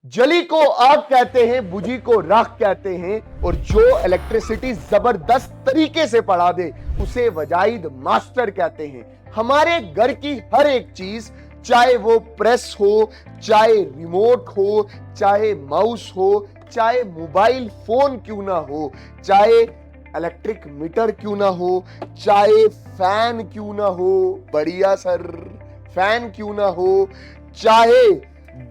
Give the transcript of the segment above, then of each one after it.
जली को आग कहते हैं, बुझी को राख कहते हैं, और जो इलेक्ट्रिसिटी जबरदस्त तरीके से पढ़ा दे उसे वजाइद मास्टर कहते हैं। हमारे घर की हर एक चीज, चाहे वो प्रेस हो, चाहे रिमोट हो, चाहे माउस हो, चाहे मोबाइल फोन क्यों ना हो, चाहे इलेक्ट्रिक मीटर क्यों ना हो, चाहे फैन क्यों ना हो, बढ़िया सर, फैन क्यों ना हो, चाहे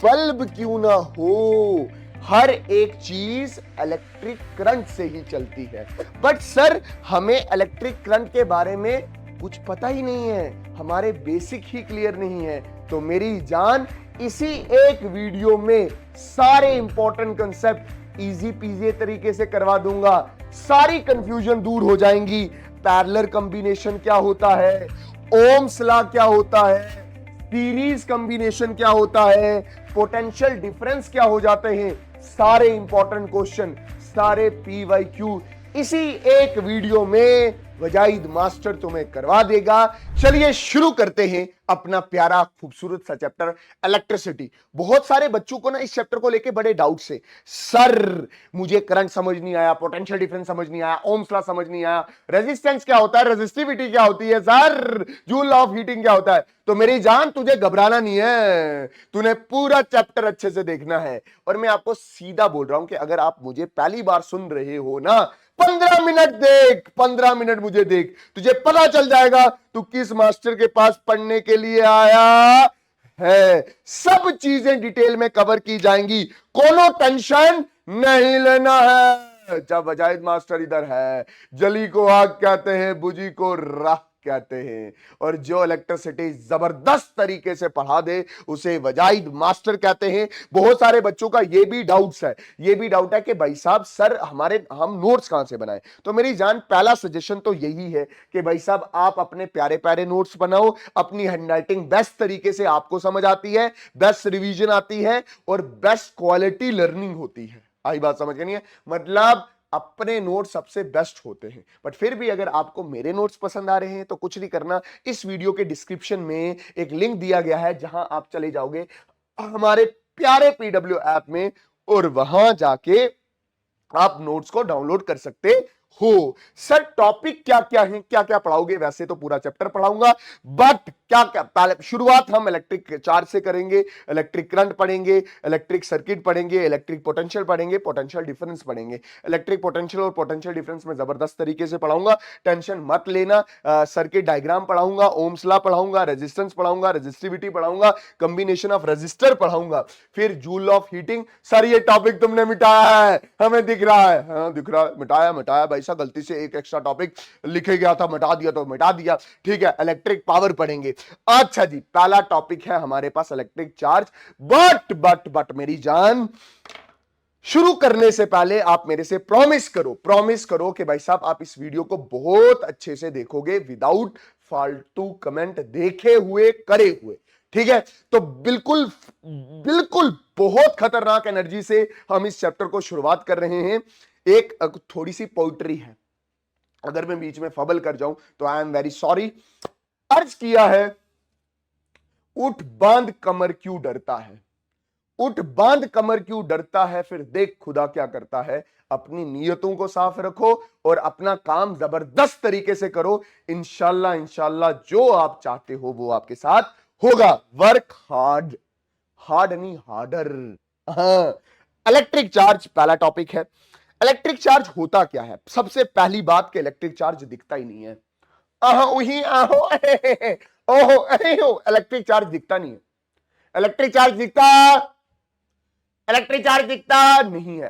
बल्ब क्यों ना हो, हर एक चीज इलेक्ट्रिक करंट से ही चलती है। बट सर हमें इलेक्ट्रिक करंट के बारे में कुछ पता ही नहीं है, हमारे बेसिक ही क्लियर नहीं है। तो मेरी जान, इसी एक वीडियो में सारे इंपॉर्टेंट कंसेप्ट इजी पीजी तरीके से करवा दूंगा, सारी कंफ्यूजन दूर हो जाएंगी। पैरेलल कॉम्बिनेशन क्या होता है, ओम्स लॉ क्या होता है, सीरीज कॉम्बिनेशन क्या होता है, पोटेंशियल डिफरेंस क्या हो जाते हैं, सारे इंपॉर्टेंट क्वेश्चन, सारे पीवाईक्यू इसी एक वीडियो में वजाइद मास्टर तुम्हें करवा देगा। चलिए शुरू करते हैं अपना प्यारा खूबसूरत सा चैप्टर इलेक्ट्रिसिटी। बहुत सारे बच्चों को ना इस चैप्टर को लेके बड़े डाउट से, सर मुझे करंट समझ नहीं आया, पोटेंशियल डिफरेंस समझ नहीं आया, ओम्स लॉ समझ नहीं आया, रेजिस्टेंस क्या होता है, रेजिस्टिविटी क्या होती है, सर जूल ऑफ हीटिंग क्या होता है। तो मेरी जान, तुझे घबराना नहीं है, तूने पूरा चैप्टर अच्छे से देखना है। और मैं आपको सीधा बोल रहा हूं कि अगर आप मुझे पहली बार सुन रहे हो ना, 15 मिनट देख, 15 मिनट मुझे देख, तुझे पता चल जाएगा तू किस मास्टर के पास पढ़ने के लिए आया है। सब चीजें डिटेल में कवर की जाएंगी, कोनो टेंशन नहीं लेना है। जब वजाइद मास्टर इधर है, जली को आग कहते हैं, बुझी को राख कहते हैं, और जो इलेक्ट्रिसिटी जबरदस्त तरीके से पढ़ा दे उसे वजाइद मास्टर कहते हैं। बहुत सारे बच्चों का ये भी डाउट है कि भाई साहब सर हम नोट्स कहां से बनाएं। तो मेरी जान, पहला सजेशन तो यही है कि भाई साहब आप अपने प्यारे प्यारे नोट्स बनाओ, अपनी हैंडराइटिंग बेस्ट तरीके से आपको समझ आती है, बेस्ट रिवीजन आती है और बेस्ट क्वालिटी लर्निंग होती है। आई बात समझ नहीं है, मतलब अपने नोट्स सबसे बेस्ट होते हैं। बट फिर भी अगर आपको मेरे नोट्स पसंद आ रहे हैं तो कुछ नहीं करना, इस वीडियो के डिस्क्रिप्शन में एक लिंक दिया गया है जहां आप चले जाओगे हमारे प्यारे पीडब्ल्यू ऐप में, और वहां जाके आप नोट्स को डाउनलोड कर सकते हो। सर टॉपिक क्या क्या है, क्या क्या पढ़ाओगे? वैसे तो पूरा चैप्टर पढ़ाऊंगा, बट क्या क्या पहले शुरुआत हम इलेक्ट्रिक चार्ज से करेंगे, इलेक्ट्रिक करंट पढ़ेंगे, इलेक्ट्रिक सर्किट पढ़ेंगे, इलेक्ट्रिक पोटेंशियल पढ़ेंगे, पोटेंशियल डिफरेंस पढ़ेंगे। इलेक्ट्रिक पोटेंशियल और पोटेंशियल डिफरेंस में जबरदस्त तरीके से पढ़ाऊंगा, टेंशन मत लेना। सर्किट डायग्राम पढ़ाऊंगा, ओम्स लॉ पढ़ाऊंगा, रेजिस्टेंस पढ़ाऊंगा, रेजिस्टिविटी पढ़ाऊंगा, कॉम्बिनेशन ऑफ रेजिस्टर पढ़ाऊंगा, फिर जूल ऑफ हीटिंग। सर ये टॉपिक तुमने मिटाया है, हमें दिख रहा है। हाँ दिख रहा है, मिटाया भाई साहब, गलती से एक एक्स्ट्रा टॉपिक लिखे गया था, मिटा दिया तो मिटा दिया, ठीक है। इलेक्ट्रिक पावर पढ़ेंगे। अच्छा जी, पहला टॉपिक है हमारे पास इलेक्ट्रिक चार्ज। बट मेरी जान, शुरू करने से पहले आप मेरे से प्रॉमिस करो कि भाई साहब आप इस वीडियो को बहुत अच्छे से देखोगे, विदाउट फालतू कमेंट देखे हुए करे हुए, ठीक है। तो बिल्कुल बिल्कुल बहुत खतरनाक एनर्जी से हम इस चैप्टर को शुरुआत कर रहे हैं। एक थोड़ी सी पोइट्री है, अगर मैं बीच में फबल कर जाऊं तो आई एम वेरी सॉरी। अर्ज किया है, उठ बांध कमर क्यों डरता है, उठ बांध कमर क्यों डरता है, फिर देख खुदा क्या करता है। अपनी नीयतों को साफ रखो और अपना काम जबरदस्त तरीके से करो। इंशाल्लाह जो आप चाहते हो वो आपके साथ होगा। वर्क हार्ड, हार्ड नहीं हार्डर। हाँ, इलेक्ट्रिक चार्ज पहला टॉपिक है। इलेक्ट्रिक चार्ज होता क्या है? सबसे पहली बात कि इलेक्ट्रिक चार्ज दिखता ही नहीं है। ओहो, इलेक्ट्रिक चार्ज दिखता नहीं है। इलेक्ट्रिक चार्ज दिखता नहीं है।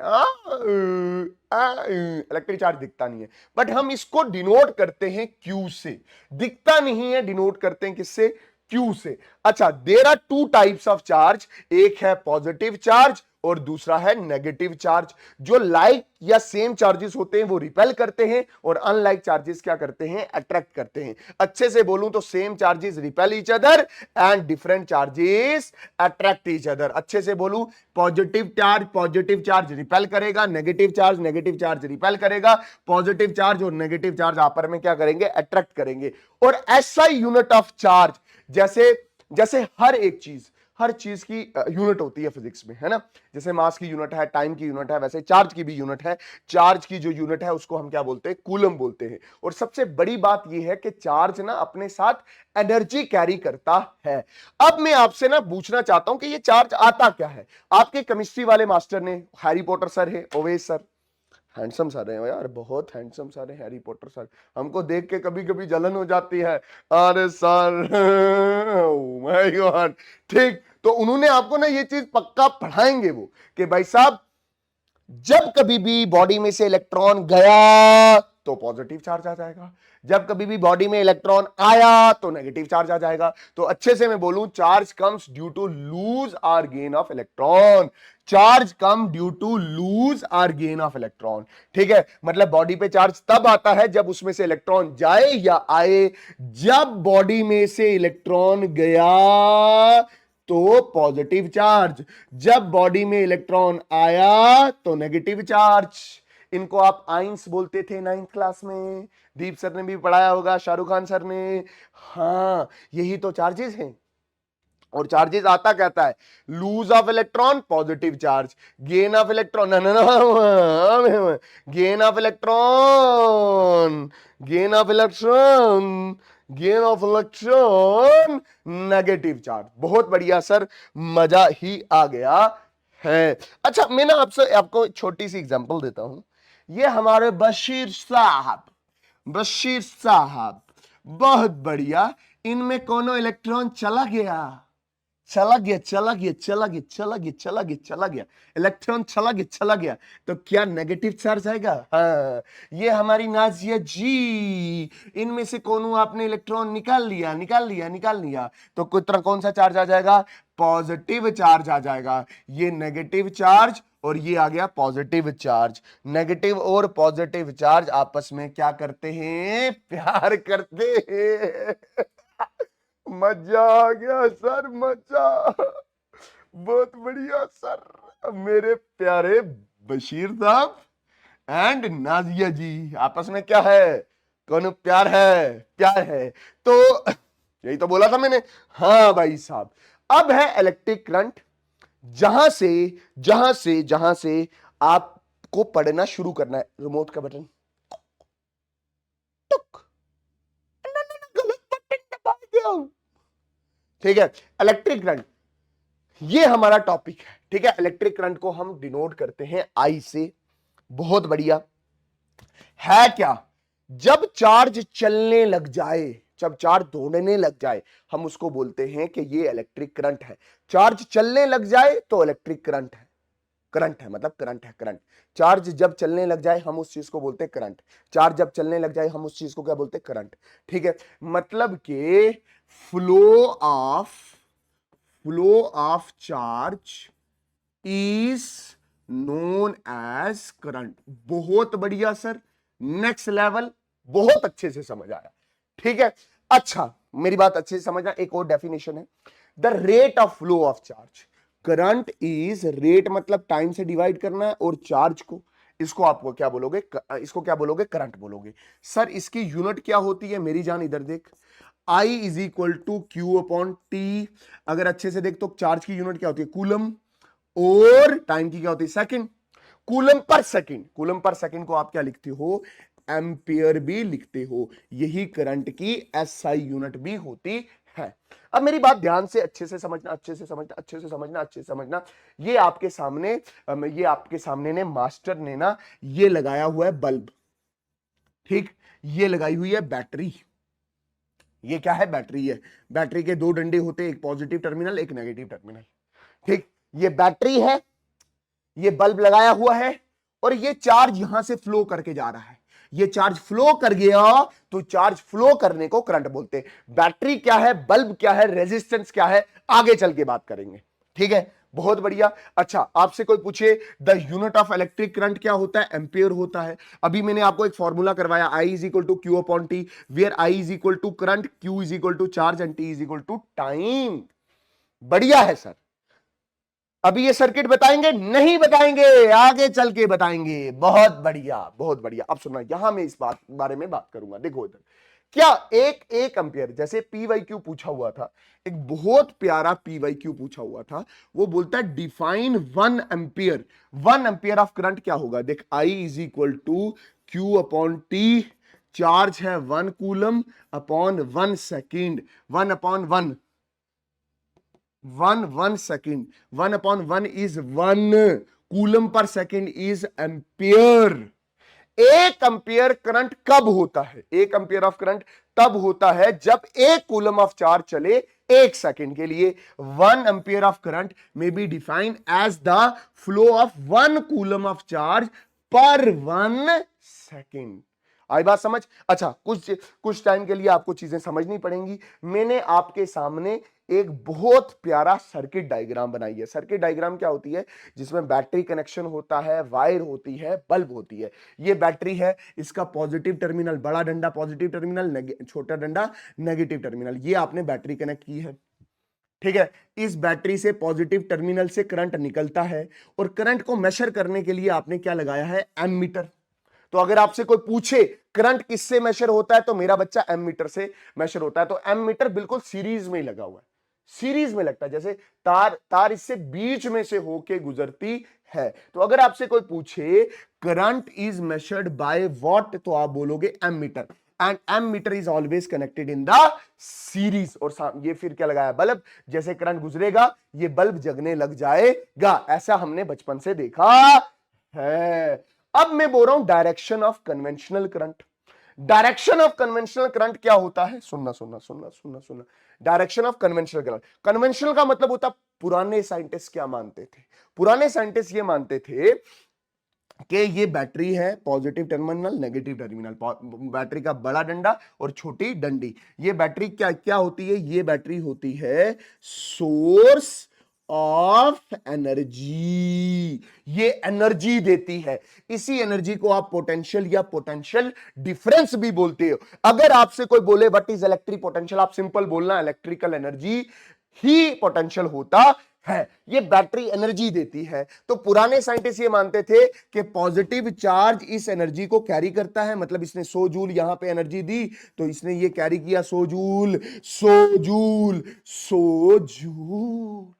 इलेक्ट्रिक चार्ज दिखता नहीं है, बट हम इसको डिनोट करते हैं क्यू से। दिखता नहीं है, डिनोट करते हैं किससे? क्यू से। अच्छा, there are two types of charge, एक है पॉजिटिव चार्ज और दूसरा है नेगेटिव चार्ज। जो लाइक या सेम चार्जेस होते हैं वो रिपेल करते हैं, और अनलाइक चार्जेस क्या करते हैं? अट्रैक्ट करते हैं। अच्छे से बोलूं तो same charges repel each other and different charges attract each other. अच्छे से बोलूं, पॉजिटिव चार्ज रिपेल करेगा, नेगेटिव चार्ज रिपेल करेगा, पॉजिटिव चार्ज और नेगेटिव चार्ज आपस में क्या करेंगे? अट्रैक्ट करेंगे। और ऐसा यूनिट ऑफ चार्ज, जैसे हर एक चीज, हर चीज की यूनिट होती है फिजिक्स में, है ना। जैसे मास की यूनिट है, टाइम की यूनिट है, वैसे चार्ज की भी यूनिट है। चार्ज की जो यूनिट है उसको हम क्या बोलते हैं, कूलम बोलते हैं। और सबसे बड़ी बात यह है कि चार्ज ना अपने साथ एनर्जी कैरी करता है। अब मैं आपसे ना पूछना चाहता हूं कि ये चार्ज आता क्या है। आपके केमिस्ट्री वाले मास्टर ने, हैरी पॉटर सर है, ओवेस सर, हैंडसम सर है यार, बहुत हैंडसम सर है हैरी पॉटर सर। हमको देख के कभी कभी जलन हो जाती है, अरे सर माय गॉड। ठीक, तो उन्होंने आपको ना ये चीज पक्का पढ़ाएंगे वो, कि भाई साहब जब कभी भी बॉडी में से इलेक्ट्रॉन गया तो पॉजिटिव चार्ज आ जाएगा, जब कभी भी बॉडी में इलेक्ट्रॉन आया तो नेगेटिव चार्ज आ जाएगा। तो अच्छे से मैं बोलूं, charge comes due to lose or gain of electron. Charge come due to lose or gain of electron. ठीक है, मतलब बॉडी पे चार्ज तब आता है जब उसमें से इलेक्ट्रॉन जाए या आए। जब बॉडी में से इलेक्ट्रॉन गया तो पॉजिटिव चार्ज, जब बॉडी में इलेक्ट्रॉन आया तो नेगेटिव चार्ज। इनको आप आइंस बोलते थे 9th क्लास में, दीप सर ने भी पढ़ाया होगा, शाहरुख खान सर ने। हाँ, यही तो चार्जेस हैं। और चार्जेस आता कहता है, lose of electron positive charge, gain of electron gain of electron, gain of electron, gain of electron, negative charge. बहुत बढ़िया सर, मजा ही आ गया है। अच्छा, मैं ना आपको छोटी सी एग्जांपल देता हूं। ये हमारे बशीर साहब, बशीर साहब बहुत बढ़िया, इनमें कोनो इलेक्ट्रॉन चला गया, चला गया, चला गया, चला गया, चला गया, चला गया, चला गया, इलेक्ट्रॉन चला गया, चला गया, तो क्या नेगेटिव चार्ज आएगा? हाँ। ये हमारी नाजिया जी, इनमें से कोनो आपने इलेक्ट्रॉन निकाल लिया, निकाल लिया, निकाल लिया, तो कौन सा चार्ज आ जाएगा? पॉजिटिव चार्ज आ जाएगा। ये नेगेटिव चार्ज और ये आ गया पॉजिटिव चार्ज। नेगेटिव और पॉजिटिव चार्ज आपस में क्या करते हैं? प्यार करते हैं। मजा आ गया सर, मजा, बहुत बढ़िया सर। मेरे प्यारे बशीर साहब एंड नाजिया जी आपस में क्या है? कौन प्यार है? प्यार है। तो यही तो बोला था मैंने। हाँ भाई साहब, अब है इलेक्ट्रिक करंट, जहां से आपको पढ़ना शुरू करना है। रिमोट का बटन, गलत बटन दबा दिया। ठीक है, इलेक्ट्रिक करंट ये हमारा टॉपिक है। ठीक है, इलेक्ट्रिक करंट को हम डिनोट करते हैं आई से। बहुत बढ़िया है क्या? जब चार्ज चलने लग जाए, जब चार्ज दौड़ने लग जाए, हम उसको बोलते हैं कि ये इलेक्ट्रिक करंट है। चार्ज चलने लग जाए तो इलेक्ट्रिक करंट है, करंट है, मतलब करंट है, करंट। चार्ज जब चलने लग जाए हम उस चीज को बोलते हैं करंट। चार्ज जब चलने लग जाए हम उस चीज को क्या बोलते हैं? करंट। ठीक है, मतलब कि flow of charge is known as current. बहुत बढ़िया सर, नेक्स्ट लेवल, बहुत अच्छे से समझ आया। ठीक है, अच्छा मेरी बात अच्छे से समझना। एक और डेफिनेशन है, the rate of flow of charge. Current is, rate मतलब टाइम से डिवाइड करना है, और चार्ज को, इसको आपको क्या बोलोगे? इसको क्या बोलोगे? करंट बोलोगे। सर इसकी यूनिट क्या होती है? मेरी जान इधर देख, I is equal to Q upon t. अगर अच्छे से देख तो चार्ज की यूनिट क्या होती है? कूलम, और टाइम की क्या होती है? Second. Coulomb per second, coulomb per second को आप क्या लिखते हो? एम्पियर भी लिखते हो। यही करंट की एसआई यूनिट भी होती है। अब मेरी बात ध्यान से अच्छे से समझना, अच्छे से समझना, अच्छे से समझना, अच्छे से समझना। ये आपके सामने ने मास्टर ने ना ये लगाया हुआ है बल्ब। ठीक, ये लगाई हुई है बैटरी। ये क्या है? बैटरी है। बैटरी के दो डंडे होते हैं, एक पॉजिटिव टर्मिनल, एक नेगेटिव टर्मिनल। ठीक, ये बैटरी है, ये बल्ब लगाया हुआ है, और ये चार्ज यहां से फ्लो करके जा रहा है। ये चार्ज फ्लो कर गया तो चार्ज फ्लो करने को करंट बोलते हैं। बैटरी क्या है, बल्ब क्या है, रेजिस्टेंस क्या है, आगे चल के बात करेंगे। ठीक है, बहुत बढ़िया। अच्छा, आपसे कोई पूछे the unit of electric current क्या होता है? एम्पियर होता है। अभी मैंने आपको एक फॉर्मूला करवाया, I is equal to Q upon t, where I is equal to current, q is equal to charge and t is equal to time. बढ़िया है सर। अभी ये सर्किट बताएंगे? नहीं बताएंगे, आगे चल के बताएंगे। बहुत बढ़िया, बहुत बढ़िया। अब सुनना, यहां मैं इस बारे में बात करूंगा। देखो इधर, क्या एक एम्पियर, जैसे पीवाईक्यू पूछा हुआ था, एक बहुत प्यारा पीवाईक्यू पूछा हुआ था, वो बोलता है define 1 ampere. 1 ampere of current क्या होगा? देख, I is equal to Q upon T, charge है 1 coulomb upon 1 second, 1/1, 1 second, 1/1 is 1 coulomb per second is ampere. 1 ampere current कब होता है? 1 एम्पियर ऑफ करंट तब होता है जब 1 कूलम ऑफ चार्ज चले 1 सेकेंड के लिए। 1 एम्पियर ऑफ करंट में be defined as the flow of 1 coulomb of charge पर 1 सेकेंड। आई बात समझ? अच्छा, कुछ टाइम के लिए आपको चीजें समझनी पड़ेंगी। मैंने आपके सामने एक बहुत प्यारा सर्किट डायग्राम बनाई है। सर्किट डायग्राम क्या होती है? जिसमें बैटरी कनेक्शन होता है, वायर होती है, बल्ब होती है। ये बैटरी है, इसका पॉजिटिव टर्मिनल, बड़ा डंडा पॉजिटिव टर्मिनल, छोटा डंडा नेगेटिव टर्मिनल। ये आपने बैटरी कनेक्ट की है, ठीक है। इस बैटरी से पॉजिटिव टर्मिनल से करंट निकलता है, और करंट को मेजर करने के लिए आपने क्या लगाया है? एमीटर। तो अगर आपसे कोई पूछे करंट किससे मेजर होता है, तो मेरा बच्चा एमीटर से मेजर होता है। तो एमीटर बिल्कुल सीरीज में ही लगा हुआ है, सीरीज में लगता है, जैसे तार इससे बीच में से होके गुजरती है। तो अगर आपसे कोई पूछे current is measured by what, तो आप बोलोगे ammeter, and ammeter is always connected in the series. और ये फिर क्या लगाया? बल्ब। जैसे करंट गुजरेगा ये बल्ब जगने लग जाएगा, ऐसा हमने बचपन से देखा है। अब मैं बोल रहा हूं direction of conventional current. Direction of conventional current क्या होता है? सुनना सुनना सुनना सुनना सुनना। Direction of conventional current, conventional का मतलब होता, पुराने साइंटिस्ट क्या मानते थे? पुराने साइंटिस्ट ये मानते थे कि ये बैटरी है, positive terminal negative terminal, battery का बड़ा डंडा और छोटी डंडी। ये बैटरी क्या क्या होती है? ये बैटरी होती है सोर्स ऑफ एनर्जी। ये एनर्जी देती है, इसी एनर्जी को आप पोटेंशियल या पोटेंशियल डिफरेंस भी बोलते हो। अगर आपसे कोई बोले व्हाट इज इलेक्ट्रिक पोटेंशियल, आप सिंपल बोलना इलेक्ट्रिकल एनर्जी ही पोटेंशियल होता है। ये बैटरी एनर्जी देती है। तो पुराने साइंटिस्ट ये मानते थे कि पॉजिटिव चार्ज इस एनर्जी को कैरी करता है, मतलब इसने 100 जूल यहां पे एनर्जी दी, तो इसने ये कैरी किया 100 जूल, 100 जूल, 100 जूल।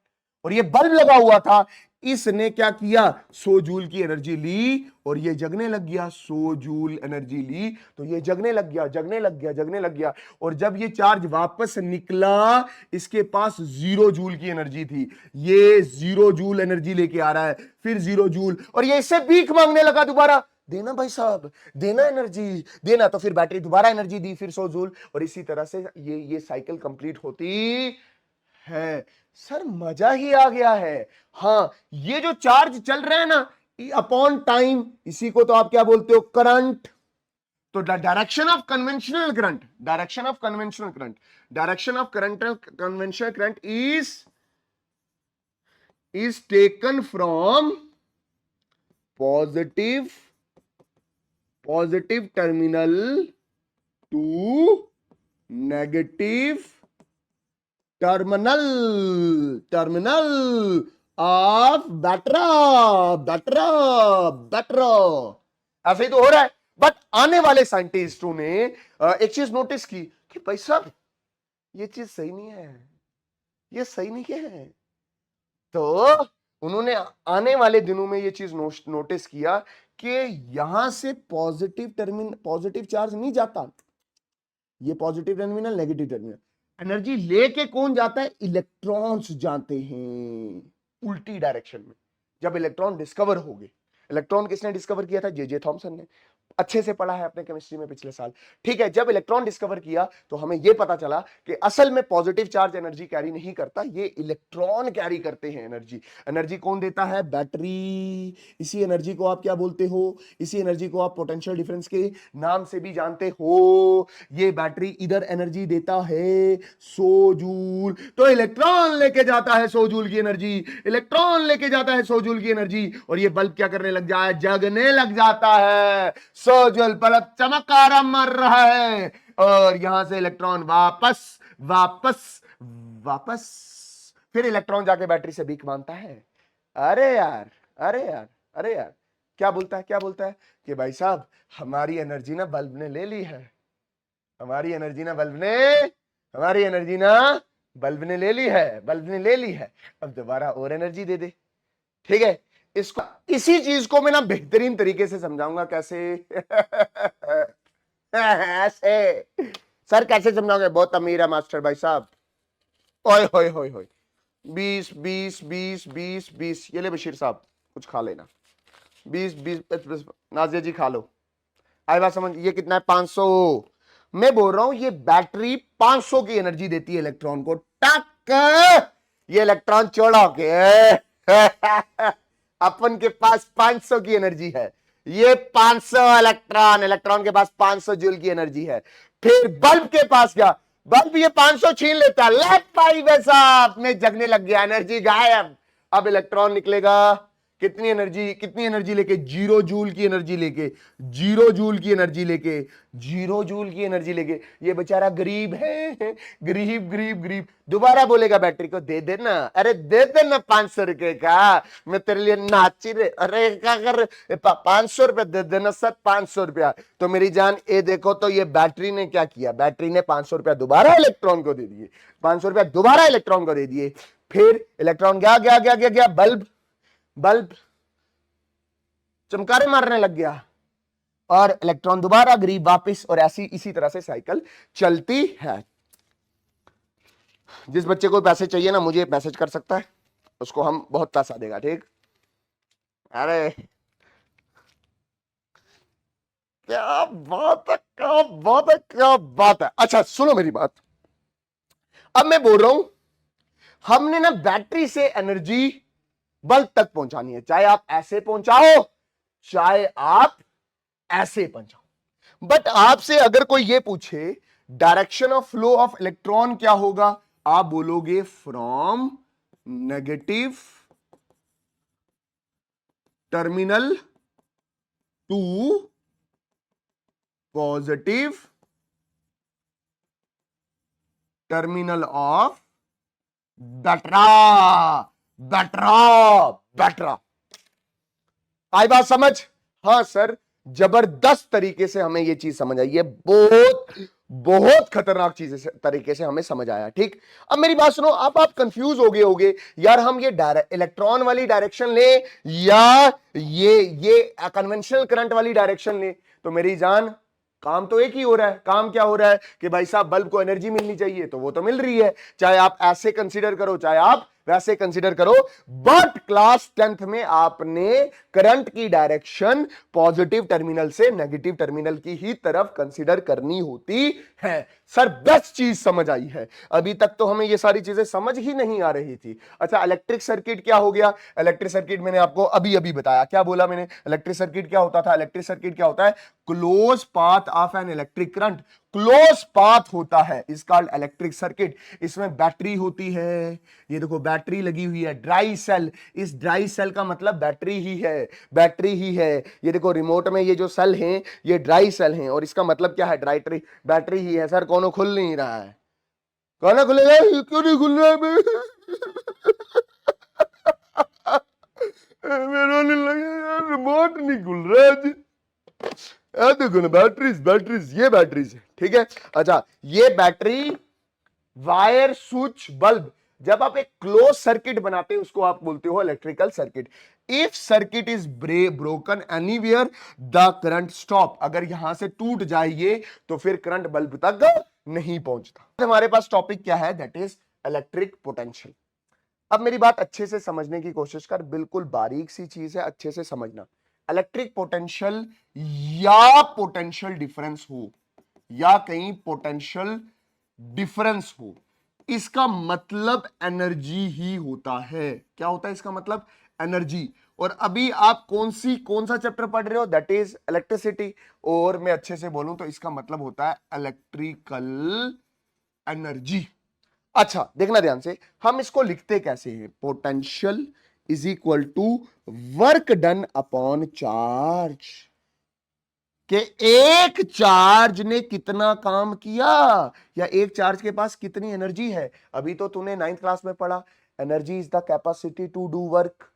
और ये बल्ब लगा हुआ था, इसने क्या किया? 100 जूल की एनर्जी ली और ये जगने लग गया। 100 जूल एनर्जी ली तो ये जगने लग गया, जगने लग गया, जगने लग गया। और जब ये चार्ज वापस निकला, इसके पास 0 जूल की एनर्जी थी। ये 0 जूल एनर्जी लेके आ रहा है, फिर 0 जूल, और ये इससे भीख मांगने लगा दोबारा, देना भाई साहब, देना एनर्जी, देना। तो फिर बैटरी दोबारा एनर्जी दी, फिर 100 जूल, और इसी तरह से ये साइकिल कंप्लीट होती है। सर मजा ही आ गया है। हाँ, ये जो चार्ज चल रहा है ना अपॉन टाइम, इसी को तो आप क्या बोलते हो? करंट। तो direction of conventional current, direction of conventional current, direction of current conventional current is taken from positive terminal to negative terminal of battery. ऐसे ही तो हो रहा है। बट आने वाले साइंटिस्टों ने एक चीज नोटिस की कि भाई साहब ये चीज सही नहीं है, ये सही नहीं है। तो उन्होंने आने वाले दिनों में ये चीज नोटिस किया कि यहां से पॉजिटिव चार्ज नहीं जाता, ये positive terminal negative terminal, energy लेके कौन जाता है? इलेक्ट्रॉन्स जाते हैं उल्टी डायरेक्शन में। जब इलेक्ट्रॉन डिस्कवर हो गए, इलेक्ट्रॉन किसने डिस्कवर किया था? जे थॉमसन ने। अच्छे से पढ़ा है अपने केमिस्ट्री में पिछले साल, ठीक है। जब इलेक्ट्रॉन डिस्कवर किया तो हमें यह पता चला कि असल में पॉजिटिव चार्ज एनर्जी कैरी नहीं करता, ये इलेक्ट्रॉन कैरी करते हैं एनर्जी। एनर्जी कौन देता है? बैटरी। इसी एनर्जी को आप क्या बोलते हो? इसी एनर्जी को आप पोटेंशियल डिफरेंस के नाम से भी जानते हो। ये बैटरी इधर एनर्जी देता है 100 जूल, तो इलेक्ट्रॉन लेके जाता है 100 जूल की एनर्जी, इलेक्ट्रॉन लेके जाता है 100 जूल की एनर्जी, और ये बल्ब क्या करने लग जाए? जगने लग जाता है। 100 जूल बल्ब चमकारा मर रहा है, और यहां से इलेक्ट्रॉन वापस वापस वापस, फिर इलेक्ट्रॉन जाके बैटरी से भीख मांगता है। अरे यार, अरे यार, अरे यार, क्या बोलता है? क्या बोलता है कि भाई साहब हमारी एनर्जी ना बल्ब ने ले ली है, हमारी एनर्जी ना बल्ब ने हमारी एनर्जी ना बल्ब ने ले ली है, बल्ब ने ले ली है, अब दोबारा और एनर्जी दे दे। ठीक है, इसको इसी चीज को मैं ना बेहतरीन तरीके से समझाऊंगा। कैसे? ऐसे। सर कैसे समझाओगे? बहुत अमीर है मास्टर भाई साहब। ओए होए होए होए, 20 20 20 20 20, ये ले बशीर साहब कुछ खा लेना। 20 20 25, नाजिया जी खा लो। आई बात समझ? ये कितना है? 500। मैं बोल रहा हूं ये बैटरी 500 की एनर्जी देती है इलेक्ट्रॉन को। टक, ये इलेक्ट्रॉन चौड़ा के अपन के पास 500 की एनर्जी है। ये 500 इलेक्ट्रॉन, इलेक्ट्रॉन के पास 500 जूल की एनर्जी है। फिर बल्ब के पास क्या? बल्ब ये 500 छीन लेता है। लेफ्ट भाई वैसा अपने जगने लग गया, एनर्जी गायब। अब इलेक्ट्रॉन निकलेगा कितनी एनर्जी लेके? 0 जूल की एनर्जी लेके, 0 जूल की एनर्जी लेके, 0 जूल की एनर्जी लेके। ये बेचारा गरीब है, गरीब गरीब गरीब। दोबारा बोलेगा बैटरी को, दे देना, अरे दे देना 500 रुपए का, मैं तेरे लिए नाची रे। अरे क्या कर, 500 रुपए दे देना सर, 500 रुपया। तो मेरी जान ये देखो, तो ये बैटरी ने क्या किया? बैटरी ने 500 रुपया दोबारा इलेक्ट्रॉन को दे दिए, 500 रुपया दोबारा इलेक्ट्रॉन को दे दिए। फिर इलेक्ट्रॉन गया गया गया गया गया, बल्ब चमकारे मारने लग गया, और इलेक्ट्रॉन दोबारा गरीब वापस, और ऐसी इसी तरह से साइकिल चलती है। जिस बच्चे को पैसे चाहिए ना, मुझे मैसेज कर सकता है, उसको हम बहुत पैसा देगा। ठीक? अरे क्या बात है, क्या बात है, क्या बात है। अच्छा सुनो मेरी बात, अब मैं बोल रहा हूं हमने ना बैटरी से एनर्जी बल्ब तक पहुंचानी है, चाहे आप ऐसे पहुंचाओ चाहे आप ऐसे पहुंचाओ। बट आपसे अगर कोई ये पूछे direction of flow of electron क्या होगा, आप बोलोगे from negative terminal to positive terminal of battery. आई बात समझ? हाँ सर, जबरदस्त तरीके से हमें यह चीज समझ आई है, बहुत बहुत खतरनाक चीज तरीके से हमें समझ आया। ठीक? अब मेरी बात सुनो, आप कंफ्यूज हो गए होगे, यार हम ये इलेक्ट्रॉन वाली डायरेक्शन ले या ये कन्वेंशनल करंट वाली डायरेक्शन ले। तो मेरी जान, काम तो एक ही हो रहा है। काम क्या हो रहा है कि भाई साहब बल्ब को एनर्जी मिलनी चाहिए, तो वो तो मिल रही है, चाहे आप ऐसे कंसीडर करो चाहे आप वैसे कंसीडर करो। बट क्लास 10th में आपने करंट की डायरेक्शन पॉजिटिव टर्मिनल से नेगेटिव टर्मिनल की ही तरफ कंसीडर करनी होती है। सर बेस्ट चीज समझ आई है, अभी तक तो हमें ये सारी चीजें समझ ही नहीं आ रही थी। अच्छा इलेक्ट्रिक सर्किट क्या हो गया? इलेक्ट्रिक सर्किट मैंने आपको अभी अभी बताया। क्या बोला मैंने? इलेक्ट्रिक सर्किट क्या होता था? इलेक्ट्रिक सर्किट क्या होता है? Close path of an electric current. Close path होता है, इज कॉल्ड इलेक्ट्रिक सर्किट। इसमें बैटरी होती है, ये देखो बैटरी लगी हुई है, ड्राई सेल। इस ड्राई सेल का मतलब बैटरी ही है, बैटरी ही है। ये देखो रिमोट में ये जो सेल हैं ये ड्राई सेल हैं, और इसका मतलब क्या है? बैटरी ही है। सर कोनो खुल नहीं रहा है, कौन खुलेगा? क्यों नहीं खुल रहा है? मेरा नहीं लगा, रिमोट नहीं खुल रहा है। देखो ना, बैटरीज ये बैटरीज है। ठीक है? अच्छा ये बैटरी, वायर, स्विच, बल्ब, जब आप एक क्लोज सर्किट बनाते हैं उसको आप बोलते हो electrical circuit. If circuit is broken anywhere the current stop. अगर यहां से टूट जाइए तो फिर करंट बल्ब तक नहीं पहुंचता। हमारे पास टॉपिक क्या है? That is electric potential. अब मेरी बात अच्छे से समझने की कोशिश कर, बिल्कुल बारीक सी चीज है, अच्छे से समझना। इलेक्ट्रिक पोटेंशियल या पोटेंशियल डिफरेंस हो या कहीं पोटेंशियल डिफरेंस हो, इसका मतलब एनर्जी ही होता है। क्या होता है इसका मतलब? एनर्जी। और अभी आप कौन सा चैप्टर पढ़ रहे हो? That is electricity. और मैं अच्छे से बोलूं तो इसका मतलब होता है इलेक्ट्रिकल एनर्जी। अच्छा देखना ध्यान से, हम इसको लिखते कैसे हैं? Potential is equal to work done upon charge, कि एक चार्ज ने कितना काम किया या एक चार्ज के पास कितनी एनर्जी है। अभी तो तूने 9th क्लास में पढ़ा, energy is the capacity to do work.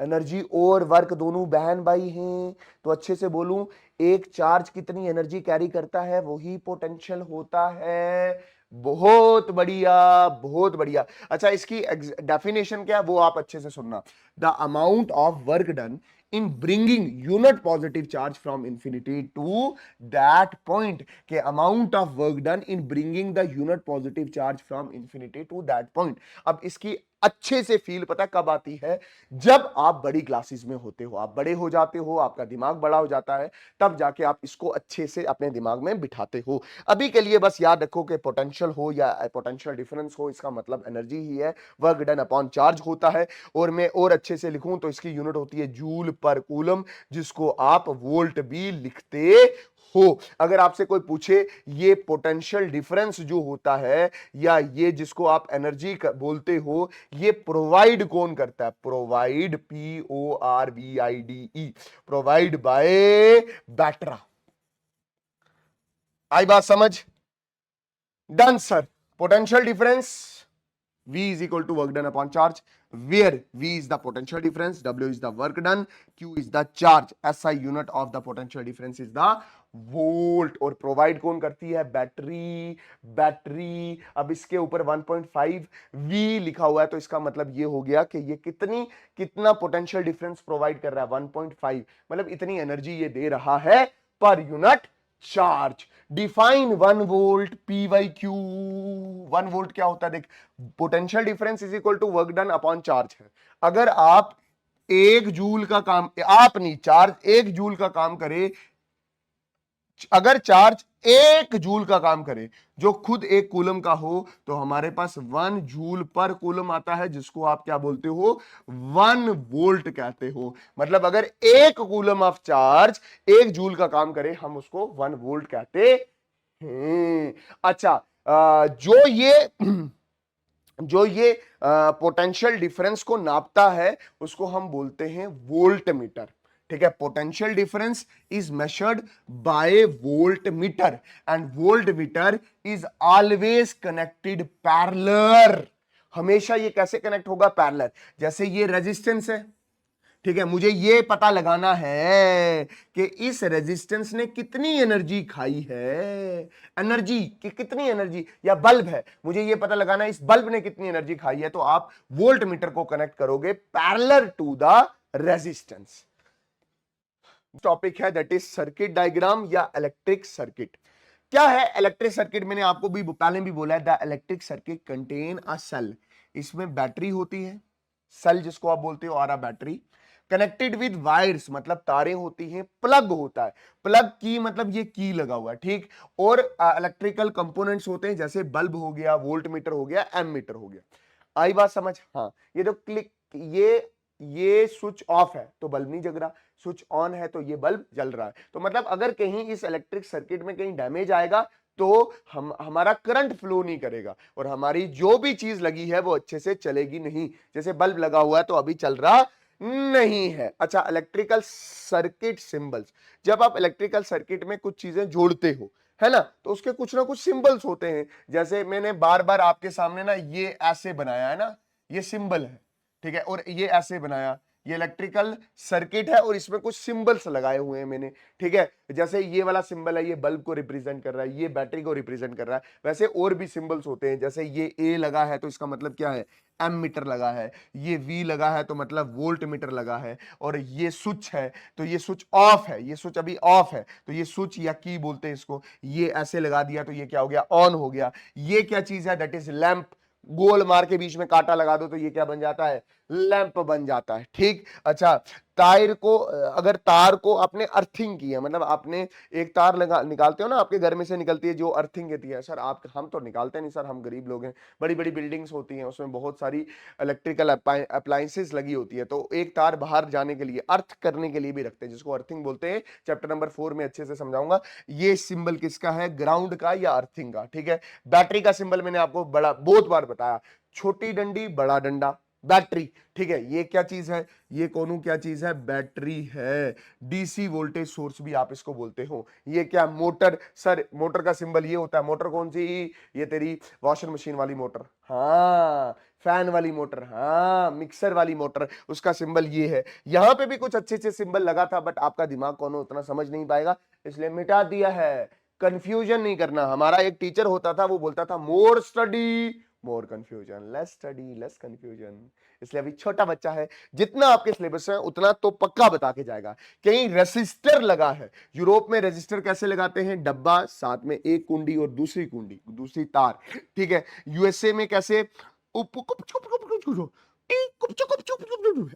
Energy और वर्क दोनों बहन भाई हैं, तो अच्छे से बोलूं, एक चार्ज कितनी एनर्जी कैरी करता है वही पोटेंशियल होता है। बहुत बढ़िया, बहुत बढ़िया। अच्छा, इसकी डेफिनेशन क्या है वो आप अच्छे से सुनना। The amount of work done in bringing unit positive charge from infinity to that point, के amount of work done in bringing the unit positive charge from infinity to that point। अब इसकी अच्छे से फील पता कब आती है, जब आप बड़ी क्लासेस में होते हो, आप बड़े हो जाते हो, आपका दिमाग बड़ा हो जाता है, तब जाके आप इसको अच्छे से अपने दिमाग में बिठाते हो। अभी के लिए बस याद रखो कि पोटेंशियल हो या पोटेंशियल डिफरेंस हो, इसका मतलब एनर्जी ही है, वर्क डन अपॉन चार्ज होता है। और मैं और अच्छे से लिखूं तो इसकी यूनिट होती है जूल पर कूलम, जिसको आप वोल्ट भी लिखते हो। अगर आपसे कोई पूछे ये पोटेंशियल डिफरेंस जो होता है, या ये जिसको आप एनर्जी बोलते हो, ये प्रोवाइड कौन करता है? Provide, PORVIDE, provide by battery. आई बात समझ? Done sir. Potential difference V is equal to work done upon charge, where V is the potential difference, W is the work done, Q is the charge, SI unit of the potential difference is the volt. और provide कौन करती है? Battery. Battery. अब इसके ऊपर 1.5 V लिखा हुआ है, तो इसका मतलब ये हो गया कि ये कितना पोटेंशियल डिफरेंस प्रोवाइड कर रहा है? 1.5, मतलब इतनी एनर्जी ये दे रहा है पर unit charge. Define 1 volt P by Q. 1 volt क्या होता है? देख, potential difference is equal to work done upon charge है। अगर आप 1 जूल का काम, आप नहीं, चार्ज 1 जूल का काम करे, अगर चार्ज 1 जूल का काम करे जो खुद 1 कूलम का हो, तो हमारे पास 1 जूल पर कूलम आता है, जिसको आप क्या बोलते हो? 1 वोल्ट कहते हो। मतलब अगर 1 कूलम ऑफ चार्ज 1 जूल का काम करे, हम उसको 1 वोल्ट कहते हैं। अच्छा, जो ये पोटेंशियल डिफरेंस को नापता है, उसको हम बोलते हैं वोल्ट मीटर। ठीक है, potential difference is measured bye volt meter, and volt meter is always connected parallel. हमेशा ये कैसे कनेक्ट होगा? पैरेलल। जैसे ये रेजिस्टेंस है, ठीक है, मुझे ये पता लगाना है कि इस रेजिस्टेंस ने कितनी एनर्जी खाई है, एनर्जी कि कितनी एनर्जी, या बल्ब है, मुझे ये पता लगाना है इस बल्ब ने कितनी एनर्जी खाई है, तो आप वोल्ट मीटर को कनेक्ट करोगे parallel to the resistance. Topic है दैट इज सर्किट डायग्राम या इलेक्ट्रिक सर्किट। क्या है इलेक्ट्रिक सर्किट? मैंने आपको भी पहले भी बोला है, the electric circuit contain a cell. इसमें बैटरी होती है, सेल जिसको आप बोलते हो, और बैटरी कनेक्टेड विद वायर्स, मतलब तारे होती हैं, प्लग होता है, प्लग की मतलब ये की लगा हुआ है, ठीक। और इलेक्ट्रिकल कंपोनेंट्स होते हैं, जैसे बल्ब हो गया, वोल्ट मीटर हो गया, एमीटर हो गया। आई बात समझ? हाँ, ये तो क्लिक, ये स्विच ऑफ है तो बल्ब नहीं जग रहा, स्विच ऑन है तो ये बल्ब जल रहा है। तो मतलब अगर कहीं इस इलेक्ट्रिक सर्किट में कहीं डैमेज आएगा, तो हमारा करंट फ्लो नहीं करेगा, और हमारी जो भी चीज लगी है वो अच्छे से चलेगी नहीं। जैसे बल्ब लगा हुआ है तो अभी चल रहा नहीं है। अच्छा, इलेक्ट्रिकल सर्किट सिंबल्स, जब आप इलेक्ट्रिकल सर्किट में कुछ चीजें जोड़ते हो, है ना, तो उसके कुछ ना कुछ सिंबल्स होते हैं। जैसे मैंने बार बार आपके सामने ना ये ऐसे बनाया है ना, ये सिंबल है, ठीक है, और ये ऐसे बनाया, ये इलेक्ट्रिकल सर्किट है और इसमें कुछ सिंबल्स लगाए हुए हैं मैंने, ठीक है। जैसे ये वाला सिंबल है, ये बल्ब को रिप्रेजेंट कर रहा है, ये बैटरी को रिप्रेजेंट कर रहा है। वैसे और भी सिंबल्स होते हैं, जैसे ये ए लगा है तो इसका मतलब क्या है? एम मीटर लगा है। ये वी लगा है तो मतलब वोल्ट मीटर लगा है। और ये स्विच है तो ये स्विच ऑफ है, ये स्विच अभी ऑफ है तो ये स्विच या की बोलते हैं इसको। ये ऐसे लगा दिया तो ये क्या हो गया? ऑन हो गया। ये क्या चीज है? That is lamp. गोल मार के बीच में कांटा लगा दो तो ये क्या बन जाता है? लैंप बन जाता है, ठीक। अच्छा, तार को, अगर तार को आपने अर्थिंग की है, मतलब आपने एक तार लगा, निकालते हो ना, आपके घर में से निकलती है जो अर्थिंग कहती है। सर आप, हम तो निकालते नहीं सर, हम गरीब लोग हैं। बड़ी बड़ी बिल्डिंग्स होती हैं, उसमें बहुत सारी इलेक्ट्रिकल अप्लायंसेस लगी होती है, तो एक तार बाहर जाने के लिए, अर्थ करने के लिए भी रखते हैं, जिसको अर्थिंग बोलते हैं। चैप्टर नंबर 4 में अच्छे से समझाऊंगा। ये सिंबल किसका है? ग्राउंड का या अर्थिंग का, ठीक है। बैटरी का सिंबल मैंने आपको बड़ा बहुत बार बताया, छोटी डंडी बड़ा डंडा, बैटरी, ठीक है। ये क्या चीज है? ये कौन क्या चीज है? बैटरी है। डीसी वोल्टेज सोर्स भी आप इसको बोलते हो। ये क्या? मोटर। सर मोटर का सिंबल ये होता है। मोटर कौन सी? ये तेरी वॉशिंग मशीन वाली मोटर। हाँ, फैन वाली मोटर, हाँ मिक्सर वाली मोटर, उसका सिंबल ये है। यहां पे भी कुछ अच्छे अच्छे सिंबल लगा था, बट आपका दिमाग कौन उतना समझ नहीं पाएगा, इसलिए मिटा दिया है। कंफ्यूजन नहीं करना। हमारा एक टीचर होता था, वो बोलता था more study more confusion, less study less confusion. इसलिए अभी छोटा बच्चा है, जितना आपके सिलेबस है उतना तो पक्का बता के जाएगा। कहीं रेसिस्टर लगा है, यूरोप में रेजिस्टर कैसे लगाते हैं, डब्बा साथ में एक कुंडी और दूसरी कुंडी दूसरी तार, ठीक है। यूएसए में कैसे,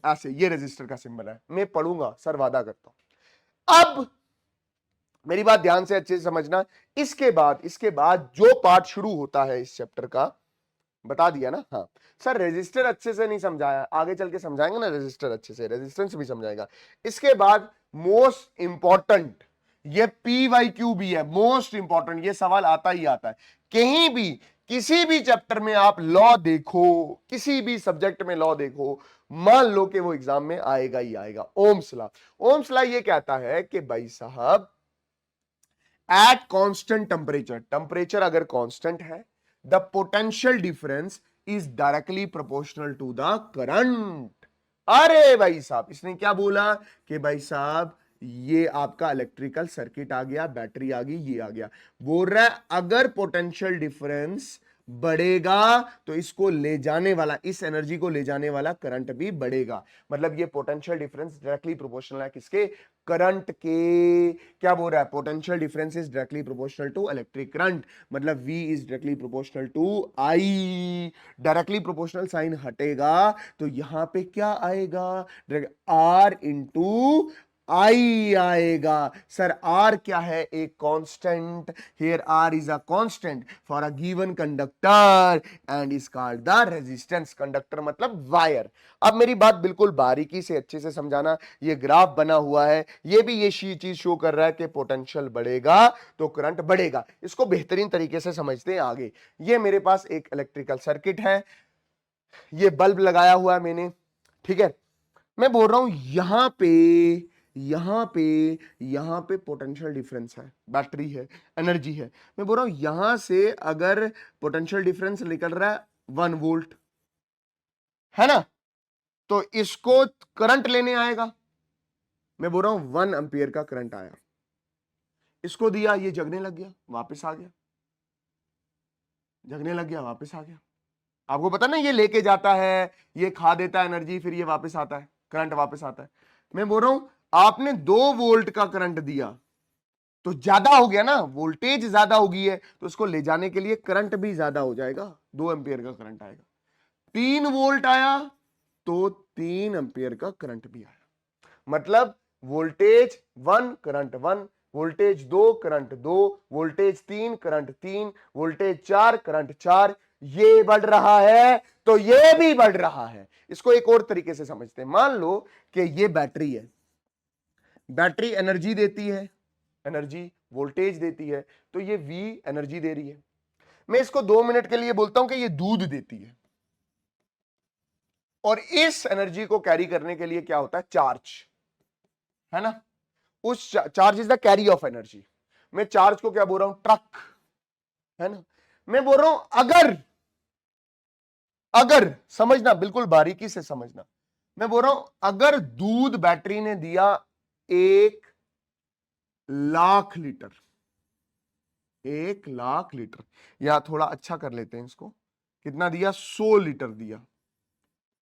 ऐसे, ये रेजिस्टर का सिंबल है। मैं पढ़ूंगा सर, वादा करता हूं। अब मेरी बात ध्यान से अच्छे से समझना। इसके बाद जो पार्ट शुरू होता है इस चैप्टर का, बता दिया ना। हाँ सर रेजिस्टर अच्छे से नहीं समझाया, आगे चल के समझाएंगे ना रेजिस्टर अच्छे से, रेजिस्टेंस भी समझाएगा। इसके बाद मोस्ट इंपॉर्टेंट, ये PYQ भी है, मोस्ट इंपॉर्टेंट, ये सवाल आता ही आता है कहीं भी, किसी भी चैप्टर में आप लॉ देखो, किसी भी सब्जेक्ट में लॉ देखो, मान लो कि वो एग्जाम में आएगा ही आएगा। ओम्स लॉ, ओम्स लॉ ये कहता है कि भाई साहब एट कांस्टेंट टेम्परेचर, टेम्परेचर अगर कांस्टेंट है, the potential difference is directly proportional to the current. अरे भाई साहब, इसने क्या बोला कि भाई साहब ये आपका इलेक्ट्रिकल सर्किट आ गया, बैटरी आ गई, ये आ गया, बोल रहा है अगर पोटेंशियल डिफरेंस बढ़ेगा तो इसको ले जाने वाला, इस एनर्जी को ले जाने वाला करंट भी बढ़ेगा। मतलब ये पोटेंशियल डिफरेंस डायरेक्टली प्रोपोर्शनल है किसके, करंट के। क्या बोल रहा है, potential difference is directly proportional to electric current, मतलब V is directly proportional to I। Directly proportional sign हटेगा तो यहां पे क्या आएगा, R इंटू आई आएगा। सर R क्या है, एक constant, here R is a constant for a given conductor and is called the resistance. Conductor मतलब वायर। अब मेरी बात बिल्कुल बारीकी से अच्छे से समझाना, ये ग्राफ बना हुआ है, ये भी ये चीज शो कर रहा है कि पोटेंशियल बढ़ेगा तो करंट बढ़ेगा। इसको बेहतरीन तरीके से समझते हैं आगे। ये मेरे पास एक इलेक्ट्रिकल सर्किट है, ये बल्ब लगाया हुआ है मैंने, ठीक है। मैं बोल रहा हूं यहां पे पोटेंशियल डिफरेंस है, बैटरी है, एनर्जी है। मैं बोल रहा हूं यहां से अगर पोटेंशियल डिफरेंस निकल रहा है 1 वोल्ट, है ना, तो इसको करंट लेने आएगा। मैं बोल रहा हूं 1 एम्पियर का करंट आया, इसको दिया, ये जगने लग गया, वापस आ गया, जगने लग गया, वापस आ गया। आपको पता ना, ये लेके जाता है, ये खा देता है एनर्जी, फिर ये वापस आता है, करंट वापस आता है। मैं बोल रहा हूं आपने 2 वोल्ट का करंट दिया तो ज्यादा हो गया ना, वोल्टेज ज्यादा हो गई है, तो उसको ले जाने के लिए करंट भी ज्यादा हो जाएगा, 2 एम्पियर का करंट आएगा। 3 वोल्ट आया तो 3 एम्पियर का करंट भी आया। मतलब voltage 1 current 1, voltage 2 current 2, voltage 3 current 3, voltage 4 current 4। ये बढ़ रहा है तो ये भी बढ़ रहा है। इसको एक और तरीके से समझते हैं। मान लो कि ये बैटरी है, बैटरी एनर्जी देती है, एनर्जी वोल्टेज देती है, तो ये V एनर्जी दे रही है। मैं इसको 2 मिनट के लिए बोलता हूं कि ये दूध देती है, और इस एनर्जी को कैरी करने के लिए क्या होता है, चार्ज, है ना। उस charge is the carry off energy. मैं चार्ज को क्या बोल रहा हूं, ट्रक, है ना। मैं बोल रहा हूं अगर समझना, बिल्कुल बारीकी से समझना, मैं बोल रहा हूं अगर दूध बैटरी ने दिया 1 लाख लीटर, 1 लाख लीटर, या थोड़ा अच्छा कर लेते हैं इसको, कितना दिया, 100 लीटर दिया,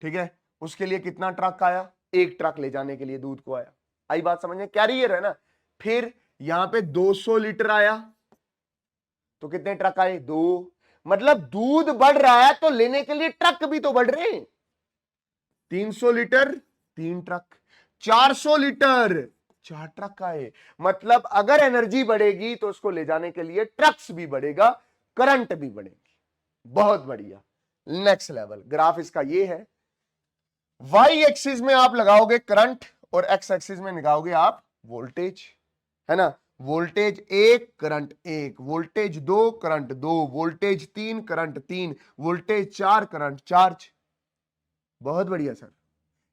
ठीक है। उसके लिए कितना ट्रक आया, 1 ट्रक ले जाने के लिए दूध को आया। आई बात समझ में, कैरियर है ना। फिर यहां पे 200 लीटर आया तो कितने ट्रक आए, 2। मतलब दूध बढ़ रहा है तो लेने के लिए ट्रक भी तो बढ़ रहे हैं। 300 लीटर 3 ट्रक, 400 लीटर 4 ट्रक आए। मतलब अगर एनर्जी बढ़ेगी तो उसको ले जाने के लिए ट्रक्स भी बढ़ेगा, करंट भी बढ़ेगी। बहुत बढ़िया, नेक्स्ट लेवल। ग्राफ इसका ये है, वाई एक्सिस में आप लगाओगे करंट और एक्स एक्सिस में लगाओगे आप वोल्टेज, है ना। Voltage 1 current 1, voltage 2 current 2, voltage 3 current 3, voltage 4 current 4। बहुत बढ़िया सर,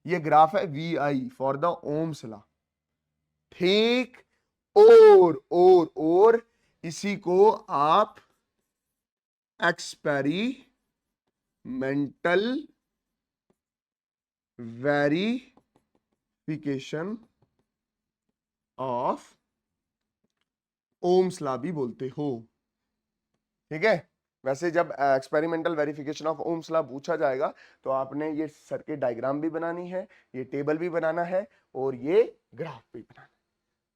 ये ग्राफ है VI for the Ohm's law, ठीक। और इसी को आप experiment mental verification of Ohm's law भी बोलते हो। ठीक है, वैसे जब experimental verification of Ohm's law पूछा जाएगा तो आपने ये सर्किट डायग्राम भी बनानी है, ये टेबल भी बनाना है और ये ग्राफ भी बनाना है,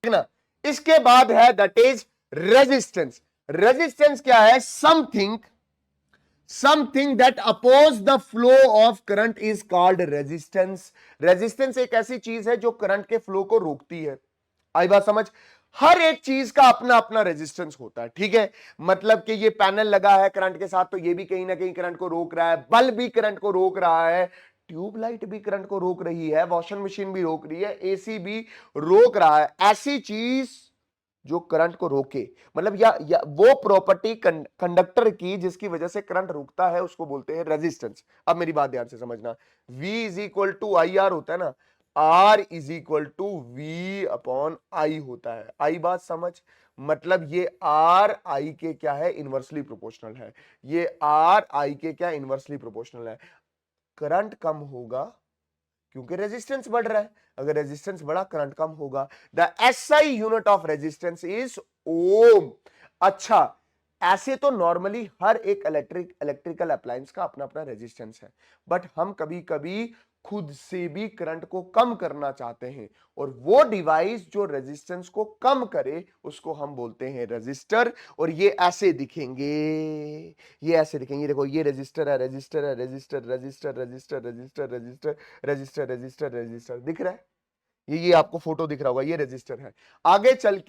ठीक ना। इसके बाद है दैट इज रेजिस्टेंस। रेजिस्टेंस क्या है? Something that oppose the flow of current is called resistance. Resistance एक ऐसी चीज है जो करंट के फ्लो को रोकती है। आई बात समझ? हर एक चीज का अपना अपना रेजिस्टेंस होता है, ठीक है। मतलब कि ये पैनल लगा है करंट के साथ तो ये भी कहीं ना कहीं करंट को रोक रहा है, बल्ब भी करंट को रोक रहा है, ट्यूबलाइट भी करंट को रोक रही है, वॉशिंग मशीन भी रोक रही है, एसी भी रोक रहा है। ऐसी चीज जो करंट को रोके, मतलब या वो प्रॉपर्टी कंडक्टर की जिसकी वजह से करंट रुकता है, उसको बोलते हैं रेजिस्टेंस। अब मेरी बात ध्यान से समझना, V is equal to I R होता है ना, R is equal to V upon I होता है। आई बात समझ? मतलब ये R I के क्या है? इनवर्सली प्रोपोर्शनल है। ये R I के क्या? इनवर्सली प्रोपोर्शनल है। करंट कम होगा क्योंकि रेजिस्टेंस बढ़ रहा है, अगर रेजिस्टेंस बढ़ा करंट कम होगा। The SI unit of resistance is ohm. अच्छा, ऐसे तो नॉर्मली हर एक इलेक्ट्रिकल अप्लायंस का अपना अपना रेजिस्टेंस है, बट हम कभी कभी खुद से भी करंट को कम करना चाहते हैं और वो डिवाइस जो रेजिस्टेंस को कम करे उसको हम बोलते हैं रेजिस्टर। और ये ऐसे दिखेंगे, ये ऐसे दिखेंगे। देखो ये रेजिस्टर है, रेजिस्टर है, resistor, resistor, resistor, resistor, resistor, resistor, resistor, resistor, दिख रहा है? ये आपको फोटो दिख रहा होगा, ये रेजिस्टर है। आगे चल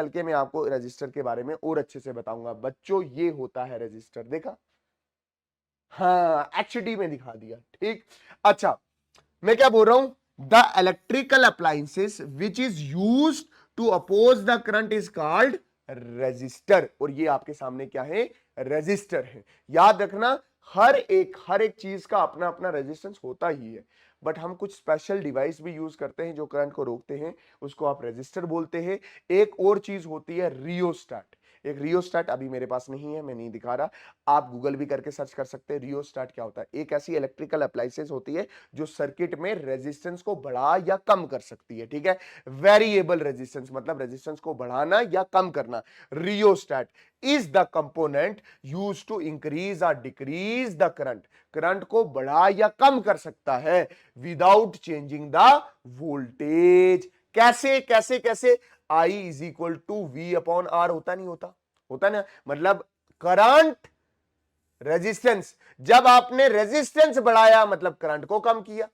के मैं आपको रेजिस्टर के बारे में और अच्छे से बताऊंगा बच्चों। ये होता है रेजिस्टर, देखा? हाँ, एचडी में दिखा दिया, ठीक। अच्छा, मैं क्या बोल रहा हूं? The electrical appliances which is used to oppose the current is called resistor. और ये आपके सामने क्या है? रेजिस्टर है। याद रखना, हर एक चीज का अपना अपना रेजिस्टेंस होता ही है, बट हम कुछ स्पेशल डिवाइस भी यूज करते हैं जो करंट को रोकते हैं, उसको आप रेजिस्टर बोलते हैं। एक और चीज होती है रियोस्टैट। एक रियोस्टैट अभी मेरे पास नहीं है, मैं नहीं दिखा रहा, आप गूगल भी करके सर्च कर सकते हैं रियोस्टैट क्या होता है। एक ऐसी इलेक्ट्रिकल अप्लायंसेस होती है जो सर्किट में रेजिस्टेंस को बढ़ा या कम कर सकती है, ठीक है। वेरिएबल रेजिस्टेंस मतलब रेजिस्टेंस को बढ़ाना या कम करना। Rheostat is the component use to increase और डिक्रीज द करंट। करंट को बढ़ा या कम कर सकता है विदाउट चेंजिंग द वोल्टेज। कैसे कैसे कैसे? I is equal to V upon R होता नहीं होता? होता ना। मतलब करंट रेजिस्टेंस, जब आपने रेजिस्टेंस बढ़ाया मतलब करंट को कम किया,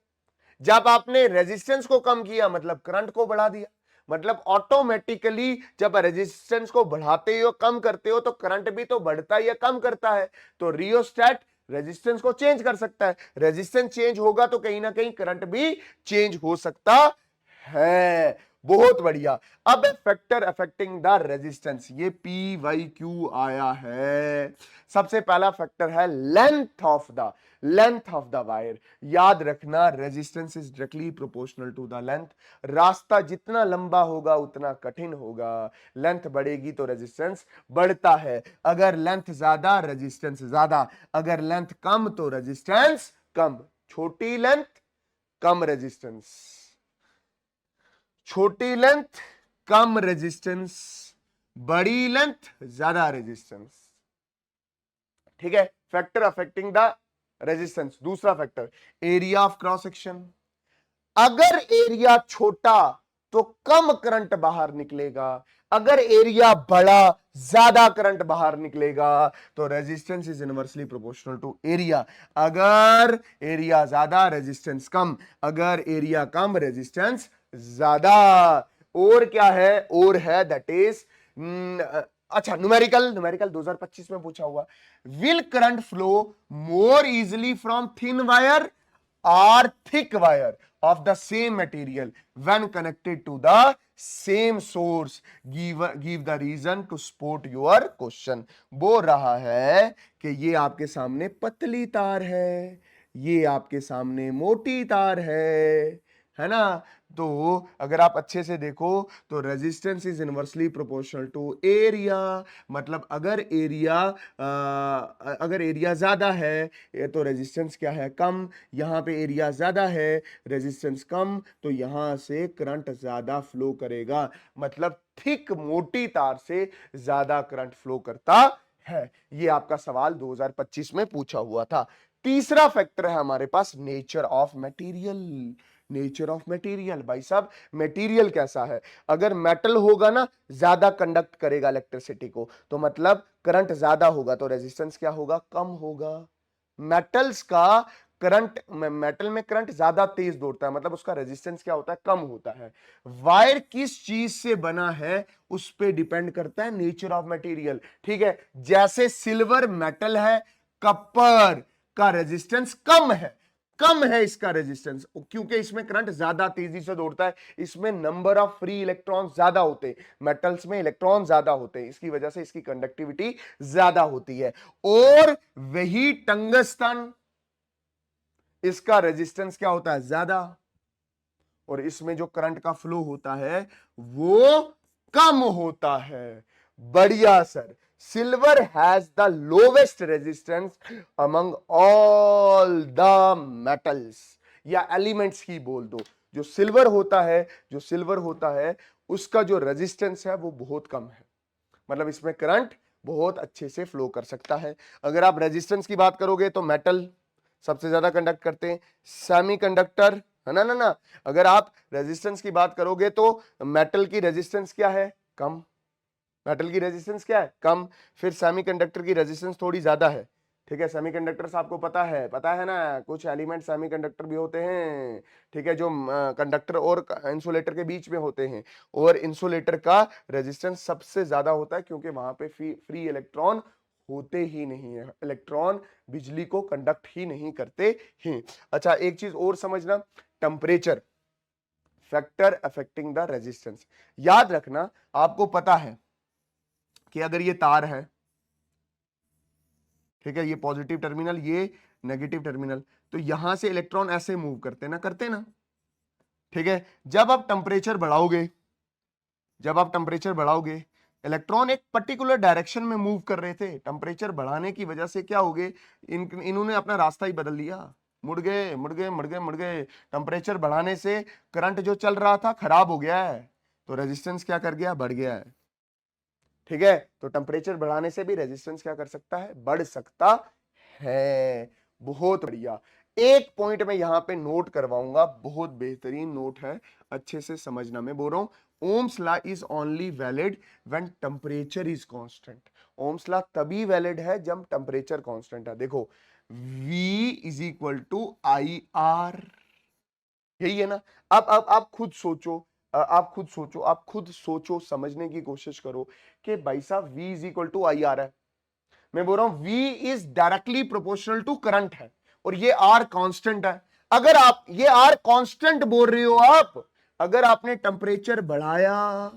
जब आपने रेजिस्टेंस को कम किया मतलब करंट को बढ़ा दिया। मतलब ऑटोमेटिकली जब रेजिस्टेंस को बढ़ाते हो कम करते हो तो करंट भी तो बढ़ता या कम करता है। तो रियोस्टैट रेजिस्टेंस को चेंज कर सकता है, रेजिस्टेंस चेंज होगा तो कहीं ना कहीं करंट भी चेंज हो सकता है। बहुत बढ़िया। अब फैक्टर अफेक्टिंग द रेजिस्टेंस, ये PYQ आया है। सबसे पहला फैक्टर है लेंथ ऑफ द वायर। याद रखना, resistance is directly proportional to the length. रास्ता जितना लंबा होगा उतना कठिन होगा, लेंथ बढ़ेगी तो रेजिस्टेंस बढ़ता है। अगर लेंथ ज्यादा रेजिस्टेंस ज्यादा, अगर लेंथ कम तो रेजिस्टेंस कम। छोटी लेंथ कम रेजिस्टेंस, छोटी लेंथ कम रेजिस्टेंस, बड़ी लेंथ ज्यादा रेजिस्टेंस, ठीक है। Factor affecting the resistance. दूसरा factor area of cross section. अगर एरिया छोटा तो कम करंट बाहर निकलेगा, अगर एरिया बड़ा ज्यादा करंट बाहर निकलेगा। तो resistance is inversely proportional to area. अगर एरिया ज्यादा रेजिस्टेंस कम, अगर एरिया कम रेजिस्टेंस ज्यादा। और क्या है? और है दैट इज अच्छा, न्यूमेरिकल 2025 में पूछा हुआ। Will current flow more easily from thin wire or thick wire of the same material when connected to the same source? Give the reason to support your question। बोल रहा है कि ये आपके सामने पतली तार है, ये आपके सामने मोटी तार है, है ना। तो अगर आप अच्छे से देखो तो resistance is inversely proportional to area, मतलब अगर एरिया ज्यादा है तो रेजिस्टेंस क्या है, कम। यहां पे एरिया ज्यादा है, रेजिस्टेंस कम, तो यहां से करंट ज्यादा फ्लो करेगा, मतलब थिक मोटी तार से ज्यादा करंट फ्लो करता है। ये आपका सवाल 2025 में पूछा हुआ था। तीसरा फैक्टर है हमारे पास nature of material. Nature of material, भाई साहब मटेरियल कैसा है, अगर मेटल होगा ना ज्यादा कंडक्ट करेगा इलेक्ट्रिसिटी को, तो मतलब करंट ज्यादा होगा, तो रेजिस्टेंस क्या होगा, कम होगा। मेटल्स का करंट, मेटल में करंट ज्यादा तेज दौड़ता है, मतलब उसका रेजिस्टेंस क्या होता है, कम होता है। वायर किस चीज से बना है उस पे डिपेंड करता है नेचर ऑफ मटेरियल, ठीक है। जैसे सिल्वर मेटल है, कॉपर का रेजिस्टेंस कम है इसका रेजिस्टेंस, क्योंकि इसमें करंट ज्यादा तेजी से दौड़ता है, इसमें नंबर ऑफ फ्री इलेक्ट्रॉन ज्यादा होते हैं, मेटल्स में इलेक्ट्रॉन ज्यादा होते हैं, इसकी वजह से इसकी कंडक्टिविटी ज्यादा होती है। और वही टंगस्टन, इसका रेजिस्टेंस क्या होता है, ज्यादा, और इसमें जो करंट का फ्लो होता है वो कम होता है। बढ़िया sir. Silver has the lowest resistance among all the metals, या एलिमेंट्स ही बोल दो। जो सिल्वर होता है उसका जो रेजिस्टेंस है वो बहुत कम है, मतलब इसमें करंट बहुत अच्छे से फ्लो कर सकता है। अगर आप रेजिस्टेंस की बात करोगे तो मेटल सबसे ज्यादा कंडक्ट करते हैं, सेमीकंडक्टर, है ना ना ना। अगर आप रेजिस्टेंस की बात करोगे तो मेटल की रेजिस्टेंस क्या है, कम। मेटल की रेजिस्टेंस क्या है, कम। फिर सेमीकंडक्टर की रेजिस्टेंस थोड़ी ज्यादा है, ठीक है। सेमीकंडक्टर्स आपको पता है ना, कुछ एलिमेंट सेमीकंडक्टर भी होते हैं, ठीक है, जो कंडक्टर और इंसुलेटर के बीच में होते हैं, और इंसुलेटर का रेजिस्टेंस सबसे ज्यादा होता है, क्योंकि वहां पे फ्री इलेक्ट्रॉन होते ही नहीं है, इलेक्ट्रॉन बिजली को कंडक्ट ही नहीं करते हैं। अच्छा, एक चीज और समझना, temperature factor affecting the resistance. याद रखना, आपको पता है कि अगर ये तार है, ठीक है, ये पॉजिटिव टर्मिनल, ये नेगेटिव टर्मिनल, तो यहां से इलेक्ट्रॉन ऐसे मूव करते ना, ठीक है। जब आप टेम्परेचर बढ़ाओगे, इलेक्ट्रॉन एक पर्टिकुलर डायरेक्शन में मूव कर रहे थे, टेम्परेचर बढ़ाने की वजह से क्या हो गए, इन्होंने अपना रास्ता ही बदल लिया, मुड़ गए। टेम्परेचर बढ़ाने से करंट जो चल रहा था खराब हो गया है, तो रेजिस्टेंस क्या कर गया, बढ़ गया है, ठीक है। तो टेम्परेचर बढ़ाने से भी रेजिस्टेंस क्या कर सकता है, बढ़ सकता है। बहुत बढ़िया। एक पॉइंट में यहां पे नोट करवाऊंगा, बहुत बेहतरीन नोट है, अच्छे से समझना। मैं बोल रहा हूं Ohm's law is only valid when temperature is constant. Ohm's law तभी वैलिड है जब टेम्परेचर कांस्टेंट है। देखो, V is equal to I R, यही है ना। अब आप खुद सोचो, समझने की कोशिश करो कि भाई साहब V is equal to I R है। मैं बोल रहा हूं V is directly proportional to current है, और ये R कांस्टेंट है। अगर आप ये R कांस्टेंट बोल रहे हो, आप अगर आपने टेम्परेचर बढ़ाया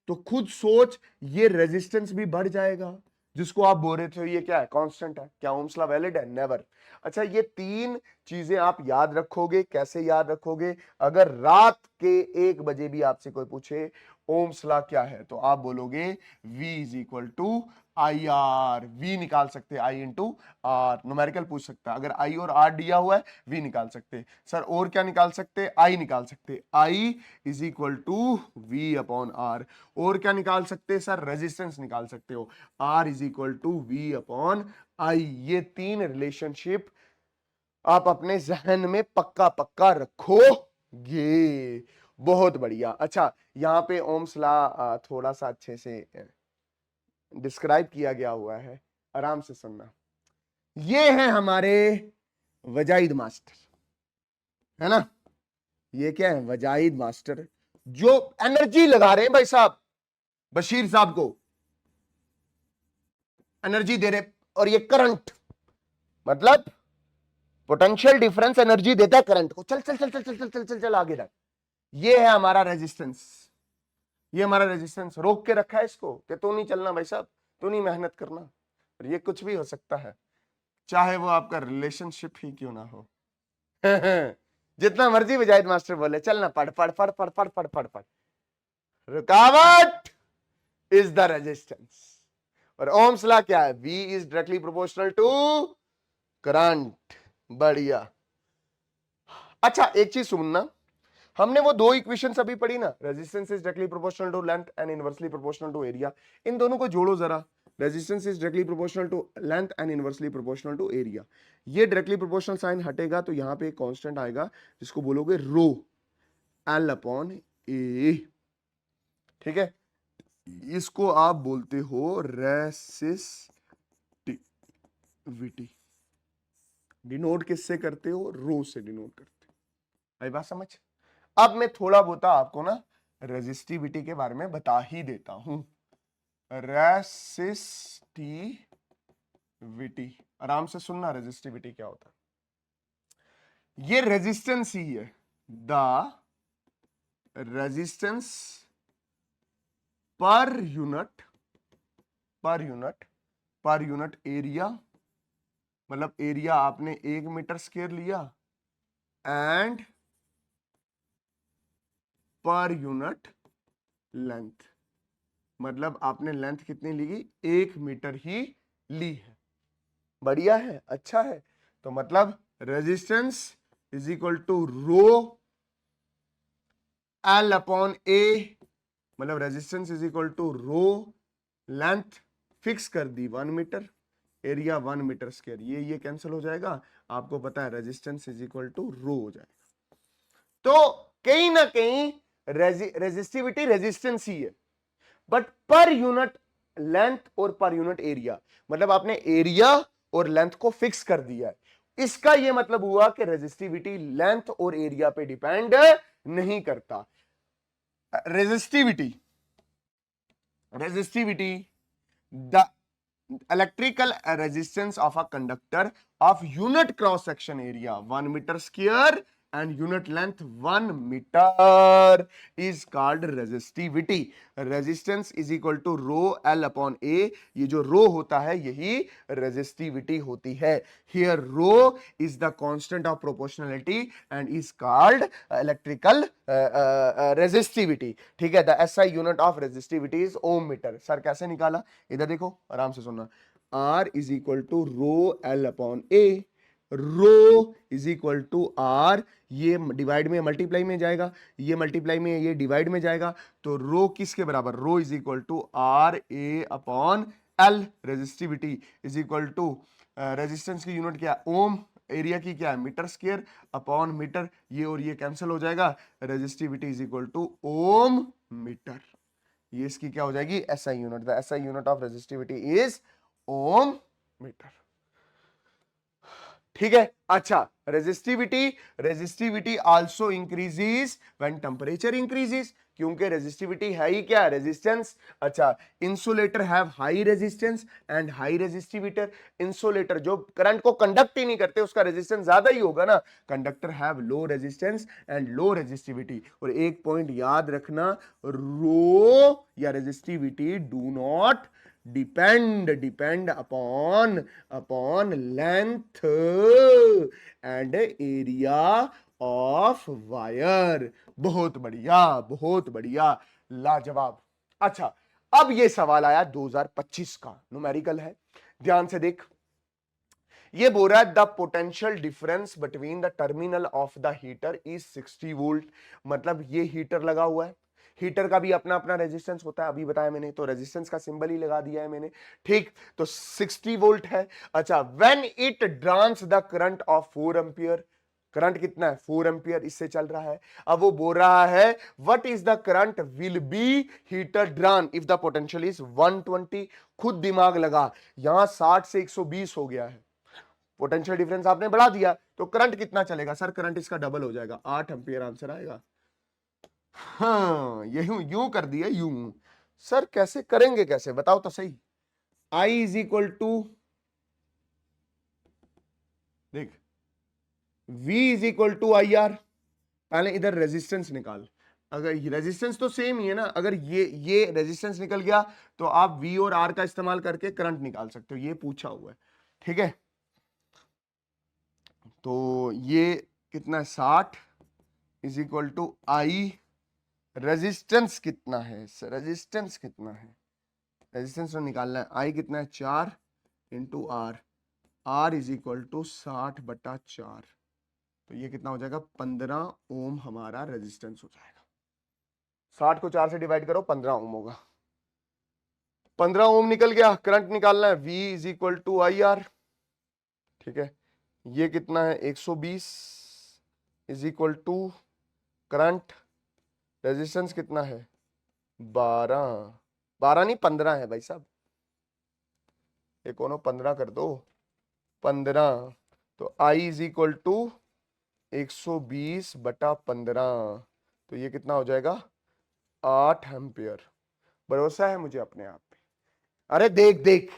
तो खुद सोच, ये रेजिस्टेंस भी बढ़ जाएगा, जिसको आप बोल रहे थे ये क्या है, कांस्टेंट है। क्या ओम्स लॉ वैलिड है, नेवर। अच्छा, ये तीन चीजें आप याद रखोगे, कैसे याद रखोगे, अगर रात के 1 बजे भी आपसे कोई पूछे ओम्स लॉ क्या है, तो आप बोलोगे V is equal to I R. V निकाल सकते हैं, आई इंटू आर, न्यूमेरिकल पूछ सकता है, अगर आई और आर दिया हुआ है वी निकाल सकते हैं। सर और क्या निकाल सकते हैं, आई निकाल सकते हैं, I is equal to V upon R. और क्या निकाल सकते हैं सर, रेजिस्टेंस निकाल सकते हो, R is equal to V upon I. ये तीन रिलेशनशिप आप अपने जहन में पक्का पक्का रखोगे। बहुत बढ़िया। अच्छा, यहां पे ओम्स लॉ थोड़ा सा अच्छे से डिस्क्राइब किया गया हुआ है, आराम से सुनना। ये है हमारे वजाइद मास्टर, है ना, ये क्या है, वजाइद मास्टर, जो एनर्जी लगा रहे हैं भाई साहब, बशीर साहब को एनर्जी दे रहे, और ये करंट, मतलब पोटेंशियल डिफरेंस एनर्जी देता है करंट को, चल चल चल चल चल चल चल चल चल आगे तक। ये है हमारा रेजिस्टेंस, ये हमारा रेजिस्टेंस रोक के रखा है इसको कि तू नहीं चलना भाई साहब, तू नहीं मेहनत करना। और ये कुछ भी हो सकता है, चाहे वो आपका रिलेशनशिप ही क्यों ना हो। जितना मर्जी विजाहिद मास्टर बोले, चलना पढ़ पढ़ पढ़ पढ़ पढ़ पढ़ पढ़ पढ़। रुकावट इज द रेजिस्टेंस। और ओम्स लॉ क्या है? V is directly proportional to current. बढ़िया। अच्छा एक चीज सुनना, हमने वो दो इक्वेशंस अभी पढ़ी ना, resistance is directly proportional to length and inversely proportional to area. इन दोनों को जोड़ो जरा। Resistance is directly proportional to length and inversely proportional to area. ये डायरेक्टली प्रोपोर्शनल साइन हटेगा तो यहां पे एक कांस्टेंट आएगा जिसको बोलोगे रो, एल अपॉन ए। ठीक है, इसको आप बोलते हो रेसिस्टिविटी। डिनोट किससे करते हो? रो से डिनोट करते हो। आई बात समझ? अब मैं थोड़ा बहुत आपको ना रेजिस्टिविटी के बारे में बता ही देता हूं। रेसिस्टिविटी, आराम से सुनना, रेजिस्टिविटी क्या होता है। ये रेजिस्टेंस ही है, the resistance per unit area, मतलब एरिया आपने 1 मीटर स्क्वायर लिया, एंड पर यूनिट लेंथ, मतलब आपने लेंथ कितनी ली? 1 मीटर ही ली है। बढ़िया है, अच्छा है। तो मतलब resistance is equal to rho l upon A, मतलब resistance is equal to rho, length fix कर दी 1 मीटर, एरिया 1 मीटर स्क्वायर। ये कैंसिल हो जाएगा, आपको पता है resistance is equal to rho हो जाएगा। तो कहीं ना कहीं रेजिस्टिविटी रेजिस्टेंस ही है, बट पर यूनिट लेंथ और पर यूनिट एरिया, मतलब आपने एरिया और लेंथ को फिक्स कर दिया है। इसका यह मतलब हुआ कि रेजिस्टिविटी लेंथ और एरिया पे डिपेंड नहीं करता। Resistivity the electrical resistance of a conductor of unit cross section area 1 meter square and unit length 1 meter is called resistivity. resistance is equal to rho L upon A. ये जो rho होता है यही resistivity होती है। Here rho is the constant of proportionality and is called electrical resistivity. ठीक है, the SI unit of resistivity is ohm meter. Sir कैसे निकाला? इधर देखो, आराम से सुनना। R is equal to rho L upon A. Rho is equal to R, ये डिवाइड में मल्टीप्लाई में जाएगा, ये मल्टीप्लाई में, ये डिवाइड में जाएगा, तो रो किसके बराबर? Rho is equal to R A upon L. Resistivity is equal to, resistance की यूनिट क्या? ओम, एरिया की क्या है? मीटर स्क्वायर अपॉन मीटर, ये और ये कैंसिल हो जाएगा, resistivity is equal to ohm meter. ये इसकी क्या हो जाएगी? SI unit. The SI unit of resistivity is ohm meter. ठीक है, अच्छा। Resistivity also increases when temperature increases, क्योंकि रेजिस्टिविटी है ही क्या? रेजिस्टेंस। अच्छा, insulator have high resistance and high resistivity. Insulator जो करंट को कंडक्ट ही नहीं करते, उसका रेजिस्टेंस ज्यादा ही होगा ना। Conductor have low resistance and low resistivity. और एक पॉइंट याद रखना, रो या resistivity do not depend upon length and area of wire। बहुत बढ़िया, लाजवाब। अच्छा, अब ये सवाल आया 2025 का, न्यूमेरिकल है, ध्यान से देख। ये बोल रहा है the potential difference between the terminal of the heater is 60 volt. मतलब ये हीटर लगा हुआ है, हीटर का भी अपना अपना रेजिस्टेंस होता है, अभी बताया मैंने, तो रेजिस्टेंस का सिंबल ही लगा दिया है मैंने। ठीक, तो 60 वोल्ट है। अच्छा, when it drones the current of 4 ampere, current कितना है? 4 एंपियर इससे चल रहा है। अब वो बोल रहा है what is the current will be heater drawn if the potential is 120। खुद दिमाग लगा, यहां 60 से 120 हो गया है, पोटेंशियल डिफरेंस आपने बढ़ा दिया, तो करंट कितना चलेगा? सर करंट इसका डबल हो जाएगा, 8 एंपियर आंसर आएगा। हाँ, यूं कर दिया, यूं। सर कैसे करेंगे, कैसे बताओ तो सही। I इज इक्वल टू, देख, V is equal to I R. पहले इधर रेजिस्टेंस निकाल, अगर रेजिस्टेंस तो सेम ही है ना, अगर ये रेजिस्टेंस निकल गया तो आप V और R का इस्तेमाल करके करंट निकाल सकते हो, ये पूछा हुआ है। ठीक है, तो ये कितना है? 60 is equal to I, resistance कितना है, रेजिस्टेंस कितना है, रेजिस्टेंस तो निकालना है, आई कितना है 4 into R, R is equal to 60/4, तो ये कितना हो जाएगा 15 ओम हमारा रेजिस्टेंस हो जाएगा। 60 को 4 से डिवाइड करो 15 ओम होगा, 15 ओम निकल गया। करंट निकालना है, V is equal to I R, ठीक है, ये कितना है 120 is equal to current, resistance कितना है 12, 12 नहीं 15 है भाई साहब, ये कोनो 15 कर दो, 15, तो I इज इक्वल टू 120/15, तो ये कितना हो जाएगा 8 एम्पियर। भरोसा है मुझे अपने आप पे? अरे देख देख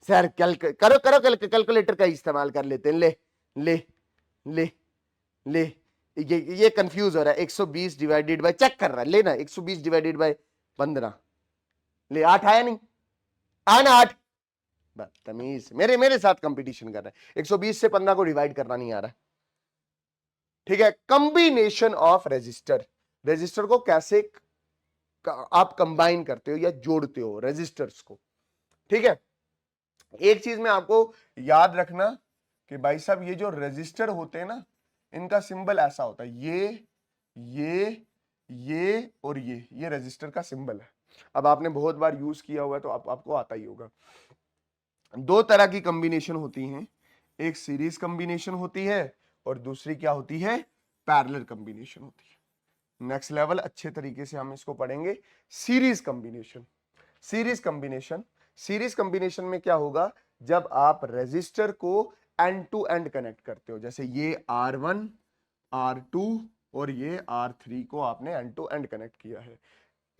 सर, करो करो कैलकुलेटर का इस्तेमाल कर लेते हैं, ले ले ले ले, ये कंफ्यूज हो रहा है, 120 डिवाइडेड बाय, चेक कर रहा है, लेना 120 डिवाइडेड बाय 15, ले 8 आया नहीं, आया ना 8, बदतमीज, मेरे साथ कंपटीशन कर रहा है, 120 से 15 को डिवाइड करना नहीं आ रहा है, ठीक है। कॉम्बिनेशन ऑफ रेजिस्टर, रेजिस्टर को कैसे आप कंबाइन करते हो या जोड़ते हो रेजिस्टर्स को, ठीक है। एक चीज में आपको याद रखना कि भाई साहब ये जो रेजिस्टर होते हैं ना, इनका सिंबल ऐसा होता है, ये और ये रेजिस्टर का सिंबल है। अब आपने बहुत बार यूज किया हुआ है तो आपको आता ही होगा। दो तरह की कॉम्बिनेशन होती हैं, एक सीरीज कॉम्बिनेशन होती है और दूसरी क्या होती है, पैरेलल कॉम्बिनेशन होती है। नेक्स्ट लेवल अच्छे तरीके से हम इसको पढ़ेंगे, series combination. Series combination, series combination में क्या होगा, जब आप रेजिस्टर को एंड टू एंड कनेक्ट करते हो, जैसे ये R1 R2 और ये R3 को आपने एंड टू एंड कनेक्ट किया है,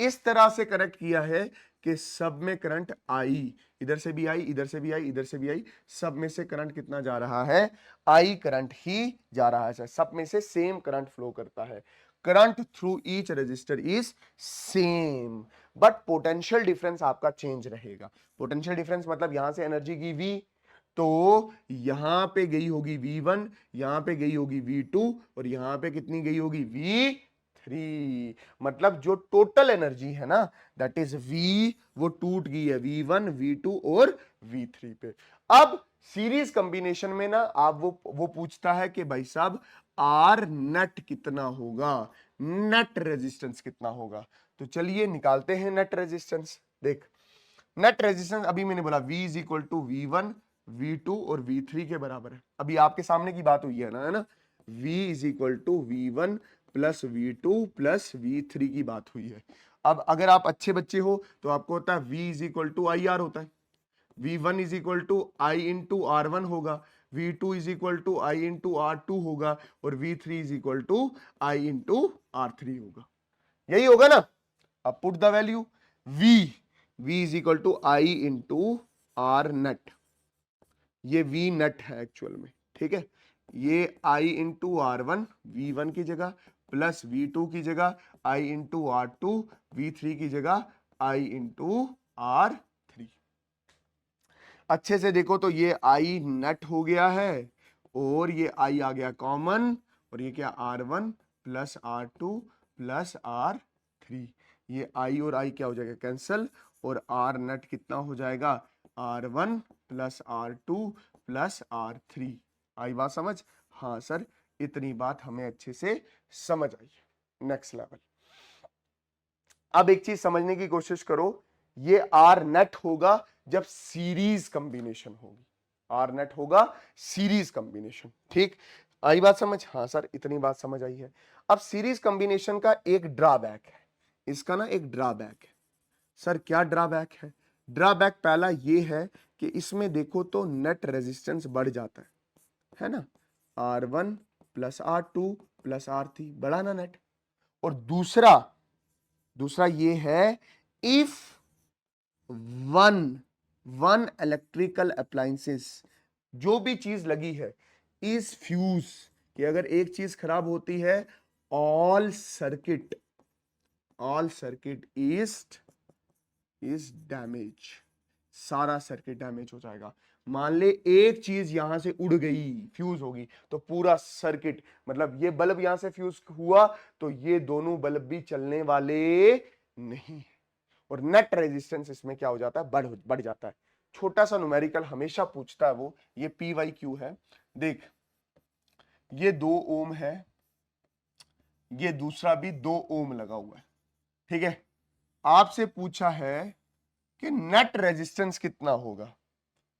इस तरह से कनेक्ट किया है कि सब में करंट आई, इधर से भी आई, इधर से भी आई, इधर से भी आई, सब में से करंट कितना जा रहा है, आई करंट ही जा रहा है, सब में से सेम करंट फ्लो करता है। Current through each resistor is same, but potential difference आपका चेंज रहेगा। पोटेंशियल डिफरेंस मतलब यहां से एनर्जी की V, तो यहां पे गई होगी V1, यहां पे गई होगी V2 और यहां पे कितनी गई होगी V3, मतलब जो टोटल एनर्जी है ना दैट इज V, वो टूट गई है V1 V2 और V3 पे। अब सीरीज कॉम्बिनेशन में ना आप वो पूछता है कि भाई साहब आर नेट कितना होगा, नेट रेजिस्टेंस कितना होगा, तो चलिए निकालते हैं नेट रेजिस्टेंस। देख नेट रेजिस्टेंस अभी मैंने बोला V is equal to V1 V2 और V3 के बराबर है, अभी आपके सामने की बात हुई है ना, V is equal to V1 plus V2 plus V3 की बात हुई है। अब अगर आप अच्छे बच्चे हो तो आपको होता है V is equal to I R होता है, V1 is equal to I into R1 होगा, V2 is equal to I into R2 होगा और V3 is equal to I into R3 होगा, यही होगा ना। अब put the value V is equal to I into R net, ये V net है एक्चुअल में, ठीक है। ये I इंटू R1 V1 की जगह प्लस V2 की जगह I इंटू R2 V3 की जगह I इंटू R3। अच्छे से देखो तो ये I नेट हो गया है और ये I आ गया कॉमन, और ये क्या R1 plus R2 plus R3, ये I और I क्या हो जाएगा कैंसल, और R नेट कितना हो जाएगा R1 plus R2 plus R3। आई बात समझ? हाँ सर, इतनी बात हमें अच्छे से समझ आई। नेक्स्ट लेवल, अब एक चीज समझने की कोशिश करो, ये आर नेट होगा जब सीरीज कॉम्बिनेशन होगी, आर नेट होगा सीरीज कॉम्बिनेशन, ठीक। आई बात समझ? हाँ सर, इतनी बात समझ आई है। अब सीरीज कॉम्बिनेशन का एक ड्रॉबैक है, इसका ना एक ड्रॉबैक है। सर क्या ड्रॉबैक है? ड्रॉबैक पहला ये है कि इसमें देखो तो नेट रेजिस्टेंस बढ़ जाता है ना, R1 plus R2 plus R3 बढ़ा ना नेट। और दूसरा ये है, इफ वन इलेक्ट्रिकल अप्लायंसेस, जो भी चीज लगी है, इज फ्यूज, कि अगर एक चीज खराब होती है ऑल सर्किट इज डैमेज, सारा सर्किट डैमेज हो जाएगा। मान ले एक चीज यहां से उड़ गई, फ्यूज होगी, तो पूरा सर्किट, मतलब ये बल्ब यहां से फ्यूज हुआ तो ये दोनों बल्ब भी चलने वाले नहीं है। और नेट रेजिस्टेंस इसमें क्या हो जाता है, बढ़ जाता है। छोटा सा न्यूमेरिकल हमेशा पूछता है वो, ये पी वाई क्यू है। देख, ये 2 ओम है, ये दूसरा भी 2 ओम लगा हुआ है, ठीक है। आपसे पूछा है कि नेट रेजिस्टेंस कितना होगा,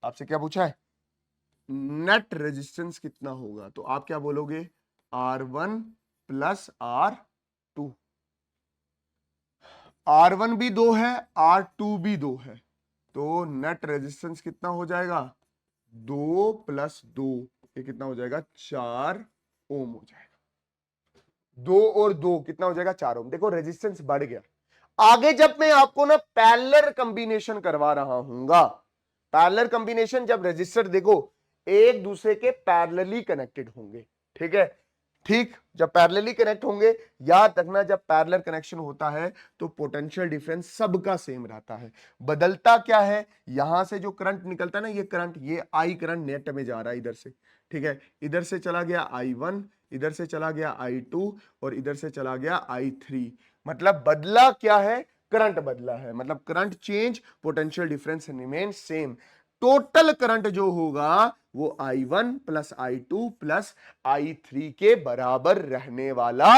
आपसे क्या पूछा है, नेट रेजिस्टेंस कितना होगा, तो आप क्या बोलोगे, R1 प्लस R2। R1 भी 2 है, R2 भी 2 है, तो नेट रेजिस्टेंस कितना हो जाएगा, 2 प्लस 2, ये कितना हो जाएगा, 4 ओम हो जाएगा। 2 और 2 कितना हो जाएगा, 4 ओम। देखो रेजिस्टेंस बढ़ गया। आगे जब मैं आपको ना पैरेलल कॉम्बिनेशन करवा रहा हूंगा, पैरेलल कॉम्बिनेशन जब रेजिस्टर देखो एक दूसरे के पैरेलली कनेक्टेड होंगे, ठीक है, ठीक, जब पैरेलली कनेक्ट होंगे, याद रखना जब पैरेलल कनेक्शन होता है तो पोटेंशियल डिफरेंस सबका सेम रहता है। बदलता क्या है, यहां से जो करंट निकलता है ना, ये करंट, ये आई करंट नेट में जा रहा है इधर से, ठीक है, इधर से चला गया I1, इधर से चला गया I2 और इधर से चला गया I3। मतलब बदला क्या है, करंट बदला है, मतलब current change, potential difference remain same. Total current जो होगा वो I1 plus I2 plus I3 के बराबर रहने वाला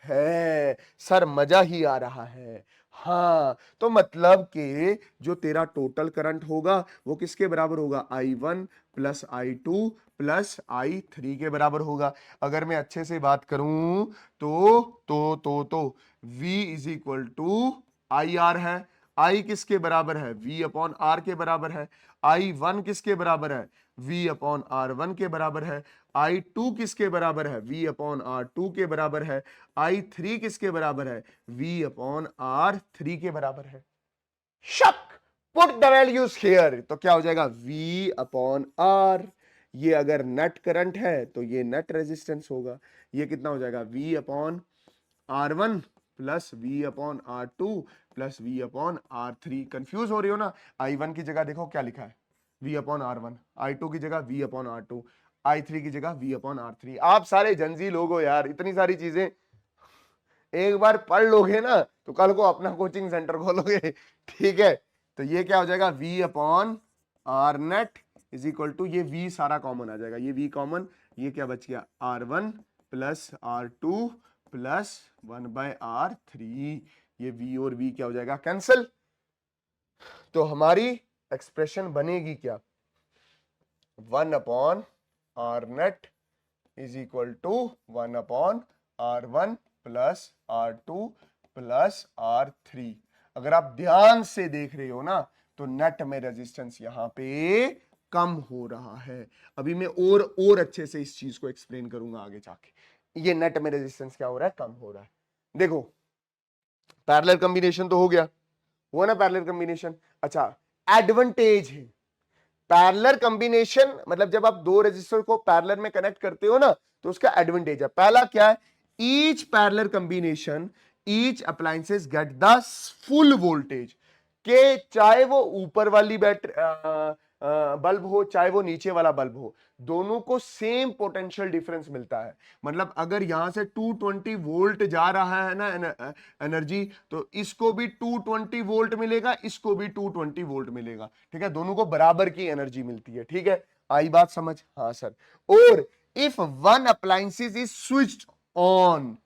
है। सर मजा ही आ रहा है। हाँ, तो मतलब कि जो तेरा टोटल करंट होगा वो किसके बराबर होगा, I1 plus I2 plus I3 के बराबर होगा। अगर मैं अच्छे से बात करूं तो V is equal to I R है। I किसके बराबर है, V अपॉन आर के बराबर है। I1 किसके बराबर है, V अपॉन R1 के बराबर है। I2 किसके बराबर है, V अपॉन R2 के बराबर है। I3 किसके बराबर है, V अपॉन R3 के बराबर है। शक, पुट द वैल्यूज हियर, तो क्या हो जाएगा, V अपॉन R। ये अगर नेट करंट है तो ये नेट रेजिस्टेंस होगा, ये कितना हो जाएगा, V upon R1 plus V upon R2 plus V upon R3। Confuse हो रही हो ना, I1 की जगह देखो क्या लिखा है, V अपॉन R1, I2 की जगह V अपॉन R2, I3 की जगह V अपॉन R3। आप सारे जनजी लोग हो यार, इतनी सारी चीजें एक बार पढ़ लोगे ना तो कल को अपना कोचिंग सेंटर खोलोगे, ठीक है। तो ये क्या हो जाएगा, V upon R net is equal to, ये V सारा कॉमन आ जाएगा, ये V कॉमन, ये क्या बच गया, R1 plus R2 plus 1/R3। ये V और V क्या हो जाएगा, कैंसिल। तो हमारी एक्सप्रेशन बनेगी क्या, 1 upon R net is equal to 1 upon R1 plus R2 plus R3। अगर आप ध्यान से देख रहे हो ना तो नेट में रेजिस्टेंस यहां पे कम हो रहा है। अभी मैं और अच्छे से इस चीज को एक्सप्लेन करूंगा आगे जाके। ये नेट में रेजिस्टेंस क्या हो रहा है, कम हो रहा है। देखो पैरेलल कॉम्बिनेशन तो हो गया, हुआ ना पैरेलल कॉम्बिनेशन। अच्छा, एडवांटेज है पैरेलल कॉम्बिनेशन, मतलब जब आप दो रेजिस्टर को पैरेलल में कनेक्ट करते हो ना तो उसका एडवांटेज है। पहला क्या है, each parallel combination, each appliances get the full voltage, के चाहे वो ऊपर वाली बैटरी बल्ब हो चाहे वो नीचे वाला बल्ब हो, दोनों को सेम पोटेंशियल डिफरेंस मिलता है। मतलब अगर यहां से 220 वोल्ट जा रहा है ना एनर्जी, तो इसको भी 220 वोल्ट मिलेगा, इसको भी 220 वोल्ट मिलेगा, ठीक है, दोनों को बराबर की एनर्जी मिलती है, ठीक है। आई बात समझ, हाँ सर। और if one appliances is switched on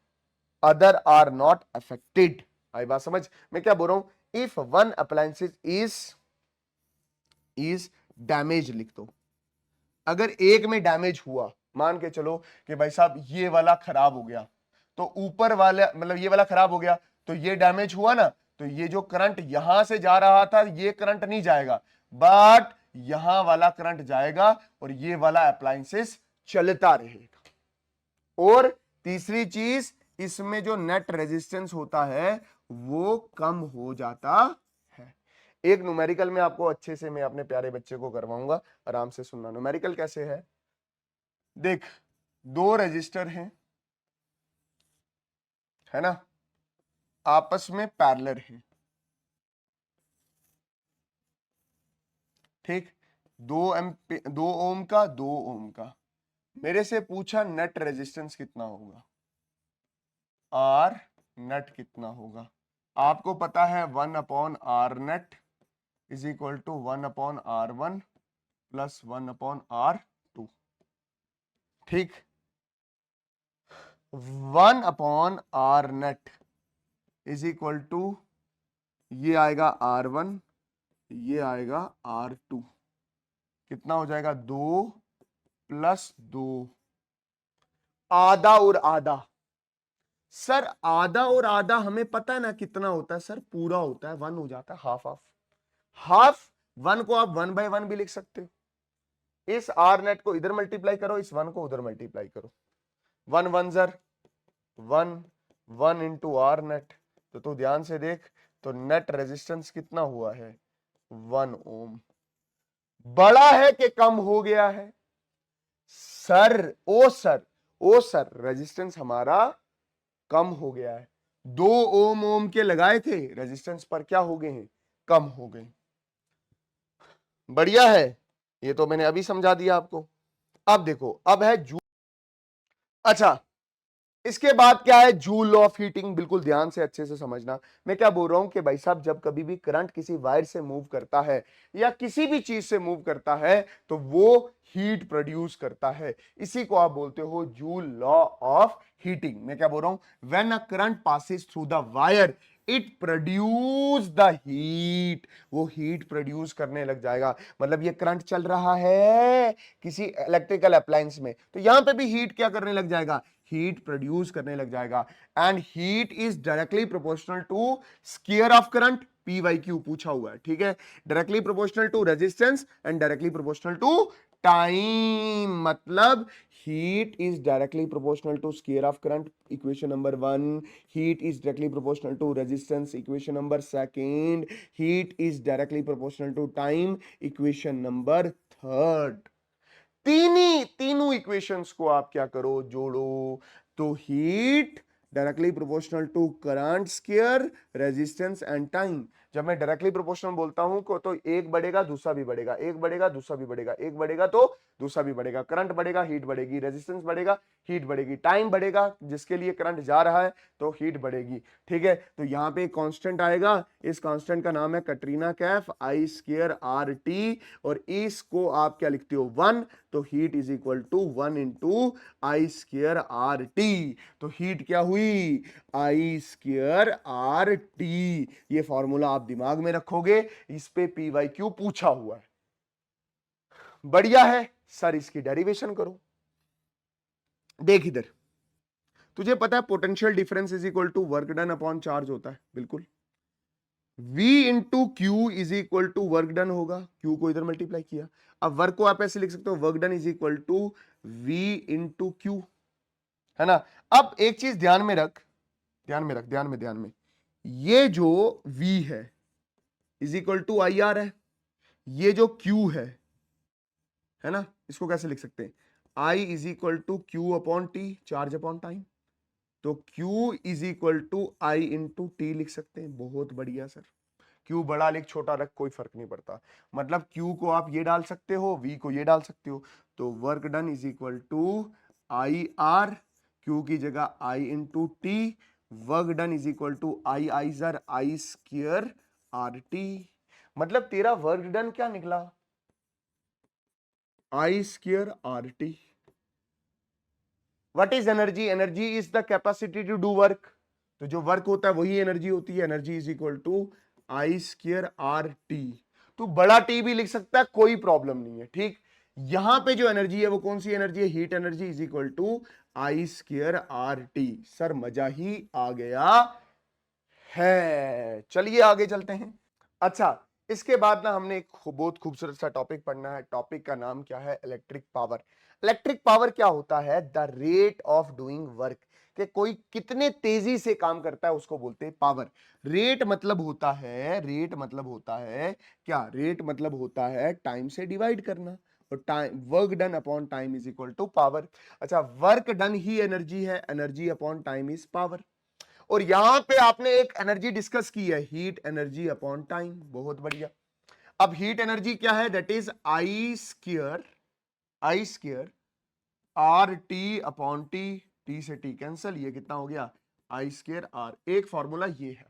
other are not affected, आई बात समझ। मैं क्या बोल रहा हूं, if one appliances is damage लिख दो। अगर एक में डैमेज हुआ, मान के चलो कि भाई साहब ये वाला खराब हो गया, तो ऊपर वाला मतलब ये वाला खराब हो गया तो ये डैमेज हुआ ना, तो ये जो करंट यहां से जा रहा था ये करंट नहीं जाएगा, बट यहां वाला करंट जाएगा और ये वाला अप्लायंसेस चलता रहेगा। और तीसरी चीज, इसमें जो नेट रेजिस्टेंस होता है वो कम हो जाता है। एक न्यूमेरिकल में आपको अच्छे से मैं अपने प्यारे बच्चे को करवाऊंगा, आराम से सुनना। न्यूमेरिकल कैसे है, देख, दो रजिस्टर हैं, है ना, आपस में पैरेलल हैं, ठीक। 2 ओम का, 2 ओम का। मेरे से पूछा नेट रेजिस्टेंस कितना होगा, आर नेट कितना होगा। आपको पता है 1/R net is equal to 1/R1 plus 1/R2। ठीक, 1/R net is equal to ये आएगा R1, ये आएगा R2। कितना हो जाएगा, 2 प्लस 2, आधा और आधा। सर आधा और आधा हमें पता है ना कितना होता है सर, पूरा होता है 1 हो जाता है, हाफ हाफ। हाफ 1 को आप 1/1 भी लिख सकते हो। इस आर नेट को इधर मल्टीप्लाई करो, इस 1 को उधर मल्टीप्लाई करो। 1 1 जर 1, 1 इंटू आर नेट। तो तू ध्यान से देख, तो नेट रेजिस्टेंस कितना हुआ है, 1 ओम। बड़ा है कि कम हो गया है सर? ओ सर रेजिस्टेंस हमारा कम हो गया है। 2 ओम के लगाए थे रेजिस्टेंस पर, क्या हो गए हैं, कम हो गए। बढ़िया है, ये तो मैंने अभी समझा दिया आपको। अब देखो, अब है जूल। अच्छा, इसके बाद क्या है, जूल ऑफ हीटिंग। बिल्कुल ध्यान से अच्छे से समझना। मैं क्या बोल रहा हूं कि भाई साहब, जब कभी भी करंट किसी वायर से मूव करता है या किसी भी चीज से मूव करता है तो वो हीट प्रोड्यूस करता है। इसी को आप बोलते हो जूल लॉ ऑफ हीटिंग। मैं क्या बोल रहा हूं, when a current passes through the wire it produce the heat. वो हीट प्रोड्यूस करने लग जाएगा। मतलब ये करंट चल रहा है किसी इलेक्ट्रिकल अप्लायंस में, तो यहां पे भी हीट क्या करने लग जाएगा, हीट प्रोड्यूस करने लग जाएगा। And heat is directly proportional to square of current, P Y Q पूछा हुआ है। ठीक है, directly proportional to resistance and directly proportional to time. मतलब heat is directly proportional to square of current, equation number 1. Heat is directly proportional to resistance, equation number 2. Heat is directly proportional to time, equation number 3. तीनों equations को आप क्या करो, जोड़ो। तो heat directly proportional to current square resistance and time. जब मैं directly proportional बोलता हूं को, तो एक बढ़ेगा दूसरा भी बढ़ेगा, एक बढ़ेगा दूसरा भी बढ़ेगा, एक बढ़ेगा तो दूसरा भी बढ़ेगा। करंट बढ़ेगा, हीट बढ़ेगी, रेजिस्टेंस बढ़ेगा, हीट बढ़ेगी, टाइम बढ़ेगा, जिसके लिए करंट जा रहा है तो हीट बढ़ेगी। ठीक है, तो यहां पे कांस्टेंट आएगा, इस कांस्टेंट का नाम है Katrina Kaif, I square R T. और इसको आप क्या लिखते हो, 1। तो heat is equal to 1 into I square R T. तो हीट क्या हुई, आई स्क्वायर आर टी। ये फॉर्मूला आप दिमाग में रखोगे, इस पे पी वाई क्यू पूछा हुआ है। बढ़िया है सर, इसकी डेरिवेशन करो। देख इधर, तुझे पता है potential difference is equal to work done upon charge होता है, बिल्कुल। V into Q is equal to work done होगा, क्यू को इधर मल्टीप्लाई किया। अब वर्क को आप ऐसे लिख सकते हो, work done is equal to V into Q, है ना। अब एक चीज ध्यान में रख, ध्यान में, ये जो V है is equal to I R है, ये जो Q है ना, इसको कैसे लिख सकते हैं, I is equal to Q upon T, charge upon time. तो Q is equal to I into T लिख सकते हैं। बहुत बढ़िया सर, Q बड़ा लिख, छोटा रख, कोई फर्क नहीं पड़ता। मतलब Q को आप ये डाल सकते हो, V को ये डाल सकते हो। तो work done is equal to I R, Q की जगह I into t. Work done is equal to I I जर आई स्क्वायर आर टी। मतलब तेरा वर्क डन क्या निकला, I square R t. What is energy, energy is the capacity to do work. तो जो work होता है वही एनर्जी होती है। Energy is equal to I square R T. तो बड़ा टी भी लिख सकता है, कोई प्रॉब्लम नहीं है। ठीक, यहां पे जो एनर्जी है वो कौन सी एनर्जी है, heat energy is equal to I square R T. Sir मजा ही आ गया है। चलिए आगे चलते हैं। अच्छा, इसके बाद ना हमने एक बहुत खूबसूरत सा टॉपिक पढ़ना है। टॉपिक का नाम क्या है, इलेक्ट्रिक पावर। इलेक्ट्रिक पावर क्या होता है, the rate of doing work, कि कोई कितने तेजी से काम करता है उसको बोलते हैं पावर। रेट मतलब होता है, क्या, रेट मतलब होता है टाइम से डिवाइड करना। और time, work done upon time is equal to power. अच्छा, वर्क डन ही एनर्जी है, energy upon time is power. और यहां पे आपने एक एनर्जी डिस्कस की है, हीट एनर्जी अपॉन टाइम। बहुत बढ़िया। अब हीट एनर्जी क्या है, that is I square R T upon T, T से टी कैंसल, ये कितना हो गया आई स्क्वायर आर। एक फॉर्मूला ये है,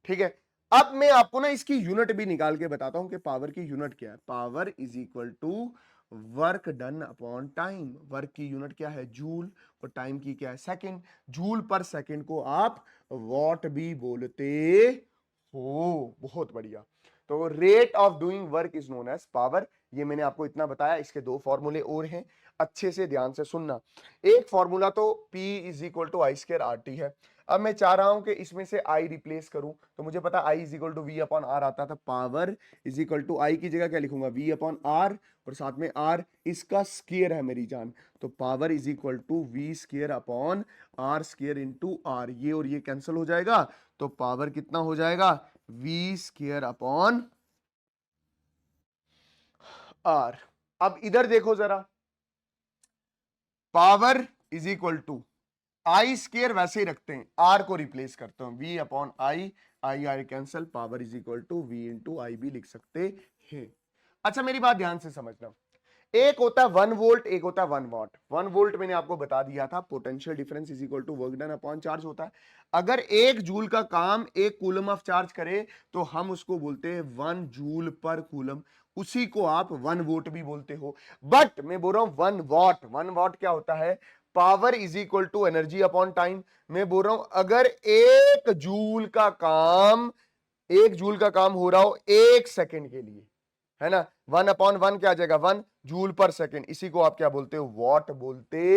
ठीक है। अब मैं आपको ना इसकी यूनिट भी निकाल के बताता हूं कि पावर की यूनिट क्या है। Power is equal to work done upon time. Work की यूनिट क्या है, जूल, और टाइम की क्या है, सेकंड। जूल पर सेकंड को आप वॉट भी बोलते हो। बहुत बढ़िया। तो rate of doing work is known as power. ये मैंने आपको इतना बताया। इसके दो फॉर्मूले और हैं, अच्छे से ध्यान से सुनना। एक फॉर्मूला तो P is equal to I square R T है। अब मैं चाह रहा हूं कि इसमें से I रिप्लेस करूं, तो मुझे पता I is equal to V upon R आता था। Power is equal to I की जगह क्या लिखूंगा, V अपॉन आर, और साथ में R इसका स्क्वायर है मेरी जान। तो power is equal to V square upon R square into R. ये और ये कैंसिल हो जाएगा, तो पावर कितना हो जाएगा, वी स्क्वायर अपॉन आर। अब इधर देखो जरा, power is equal to I square वैसे ही रखते हैं, आर को रिप्लेस करते हैं, V upon I, I I cancel, power is equal to V into I भी लिख सकते हैं। अच्छा मेरी बात ध्यान से समझना, एक होता है 1 वोल्ट, एक होता है 1 वॉट। 1 वोल्ट मैंने आपको बता दिया था, potential difference is equal to work done upon charge होता है। अगर 1 जूल का काम 1 कूलम ऑफ चार्ज करे तो हम उसको बोलते हैं 1 जूल पर कूलम। उसी को आप 1 वोल्ट भी बोलते हो। बट मैं बोल रहा हूं 1 वॉट। 1 वॉट क्या होता है, power is equal to energy upon time. मैं बोल रहा हूं अगर 1 जूल का काम, 1 जूल का काम हो रहा हो 1 सेकंड के लिए, है ना, 1 अपॉन 1 क्या आ जाएगा, 1 जूल पर सेकंड। इसी को आप क्या बोलते हो, वॉट बोलते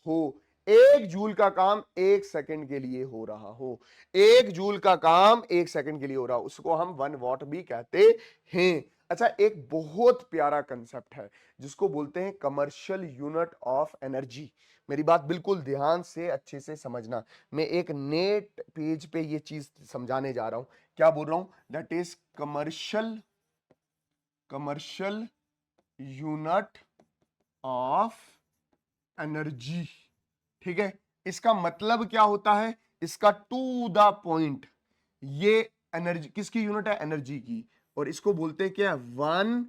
हो। 1 जूल का काम 1 सेकंड के लिए हो रहा हो, 1 जूल का काम 1 सेकंड के लिए हो रहा हो, उसको हम 1 वॉट भी कहते हैं। अच्छा एक बहुत प्यारा कंसेप्ट है जिसको बोलते हैं कमर्शियल यूनिट ऑफ एनर्जी। मेरी बात बिल्कुल ध्यान से अच्छे से समझना। मैं एक नेट पेज पे ये चीज समझाने जा रहा हूं। क्या बोल रहा हूं, that is commercial unit of energy. ठीक है, इसका मतलब क्या होता है, इसका टू द पॉइंट, ये एनर्जी किसकी यूनिट है, एनर्जी की, और इसको बोलते हैं क्या, 1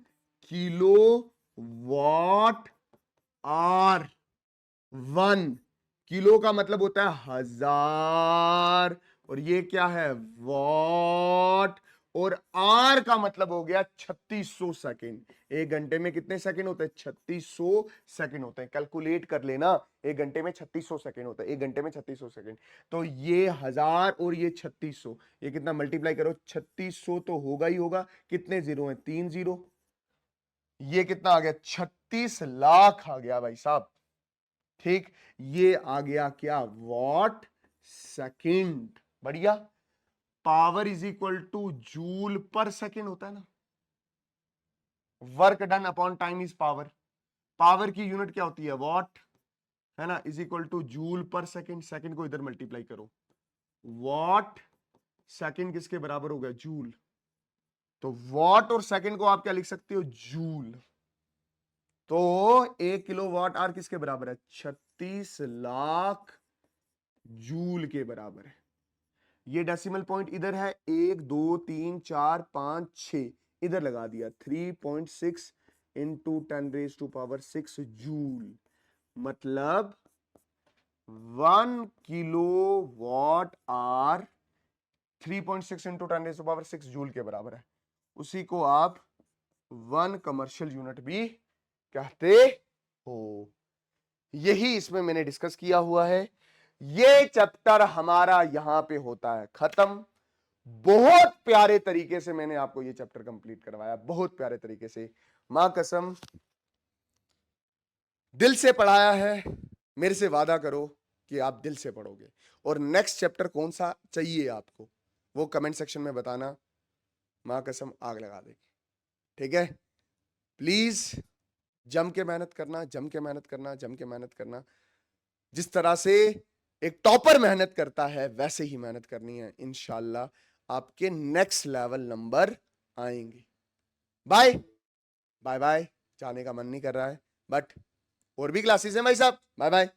किलो वॉट आर। 1 किलो का मतलब होता है 1000, और ये क्या है, वॉट, और आर का मतलब हो गया 3600 सेकंड। 1 घंटे में कितने सेकंड होते हैं, 3600 सेकंड होते हैं। कैलकुलेट कर लेना, 1 घंटे में 3600 सेकंड होता है, 1 घंटे में 3600 सेकंड। तो ये 1000 और ये 3600, ये कितना मल्टीप्लाई करो, 3600 तो होगा ही होगा। कितने जीरो हैं, 3 जीरो। ये कितना आ गया, 36 लाख आ गया भाई साहब। ठीक, ये आ गया क्या, वॉट सेकंड। बढ़िया। Power is equal two joule पर सेकंड होता है ना, work done upon time is power. Power की यूनिट क्या होती है, वॉट, है ना, इज इक्वल टू जूल पर सेकंड। सेकंड को इधर मल्टीप्लाई करो, वॉट सेकंड किसके बराबर हो गया, जूल। तो वॉट और सेकंड को आप क्या लिख सकते हो, जूल। तो 1 किलो वॉट आर किसके बराबर है, 36 लाख जूल के बराबर है। ये डेसिमल पॉइंट इधर है, 1 2 3 4 5 6 इधर लगा दिया, 3.6 इंटू 10⁻⁶ जूल। मतलब 1 kilowatt hour 3.6 into 10⁻⁶ joule के बराबर है। उसी को आप 1 कमर्शियल यूनिट भी कहते हो। यही इसमें मैंने डिस्कस किया हुआ है। ये चैप्टर हमारा यहां पे होता है खत्म। बहुत प्यारे तरीके से मैंने आपको ये चैप्टर कंप्लीट करवाया, बहुत प्यारे तरीके से, मां कसम दिल से पढ़ाया है। मेरे से वादा करो कि आप दिल से पढ़ोगे। और नेक्स्ट चैप्टर कौन सा चाहिए आपको, वो कमेंट सेक्शन में बताना, मां कसम आग लगा देगी। ठीक है, प्लीज जम के मेहनत करना, जम के मेहनत करना, जम के मेहनत करना। जिस तरह से एक टॉपर मेहनत करता है वैसे ही मेहनत करनी है। इंशाल्लाह आपके नेक्स्ट लेवल नंबर आएंगे। Bye bye bye. जाने का मन नहीं कर रहा है, बट और भी क्लासेस हैं भाई साहब। Bye bye.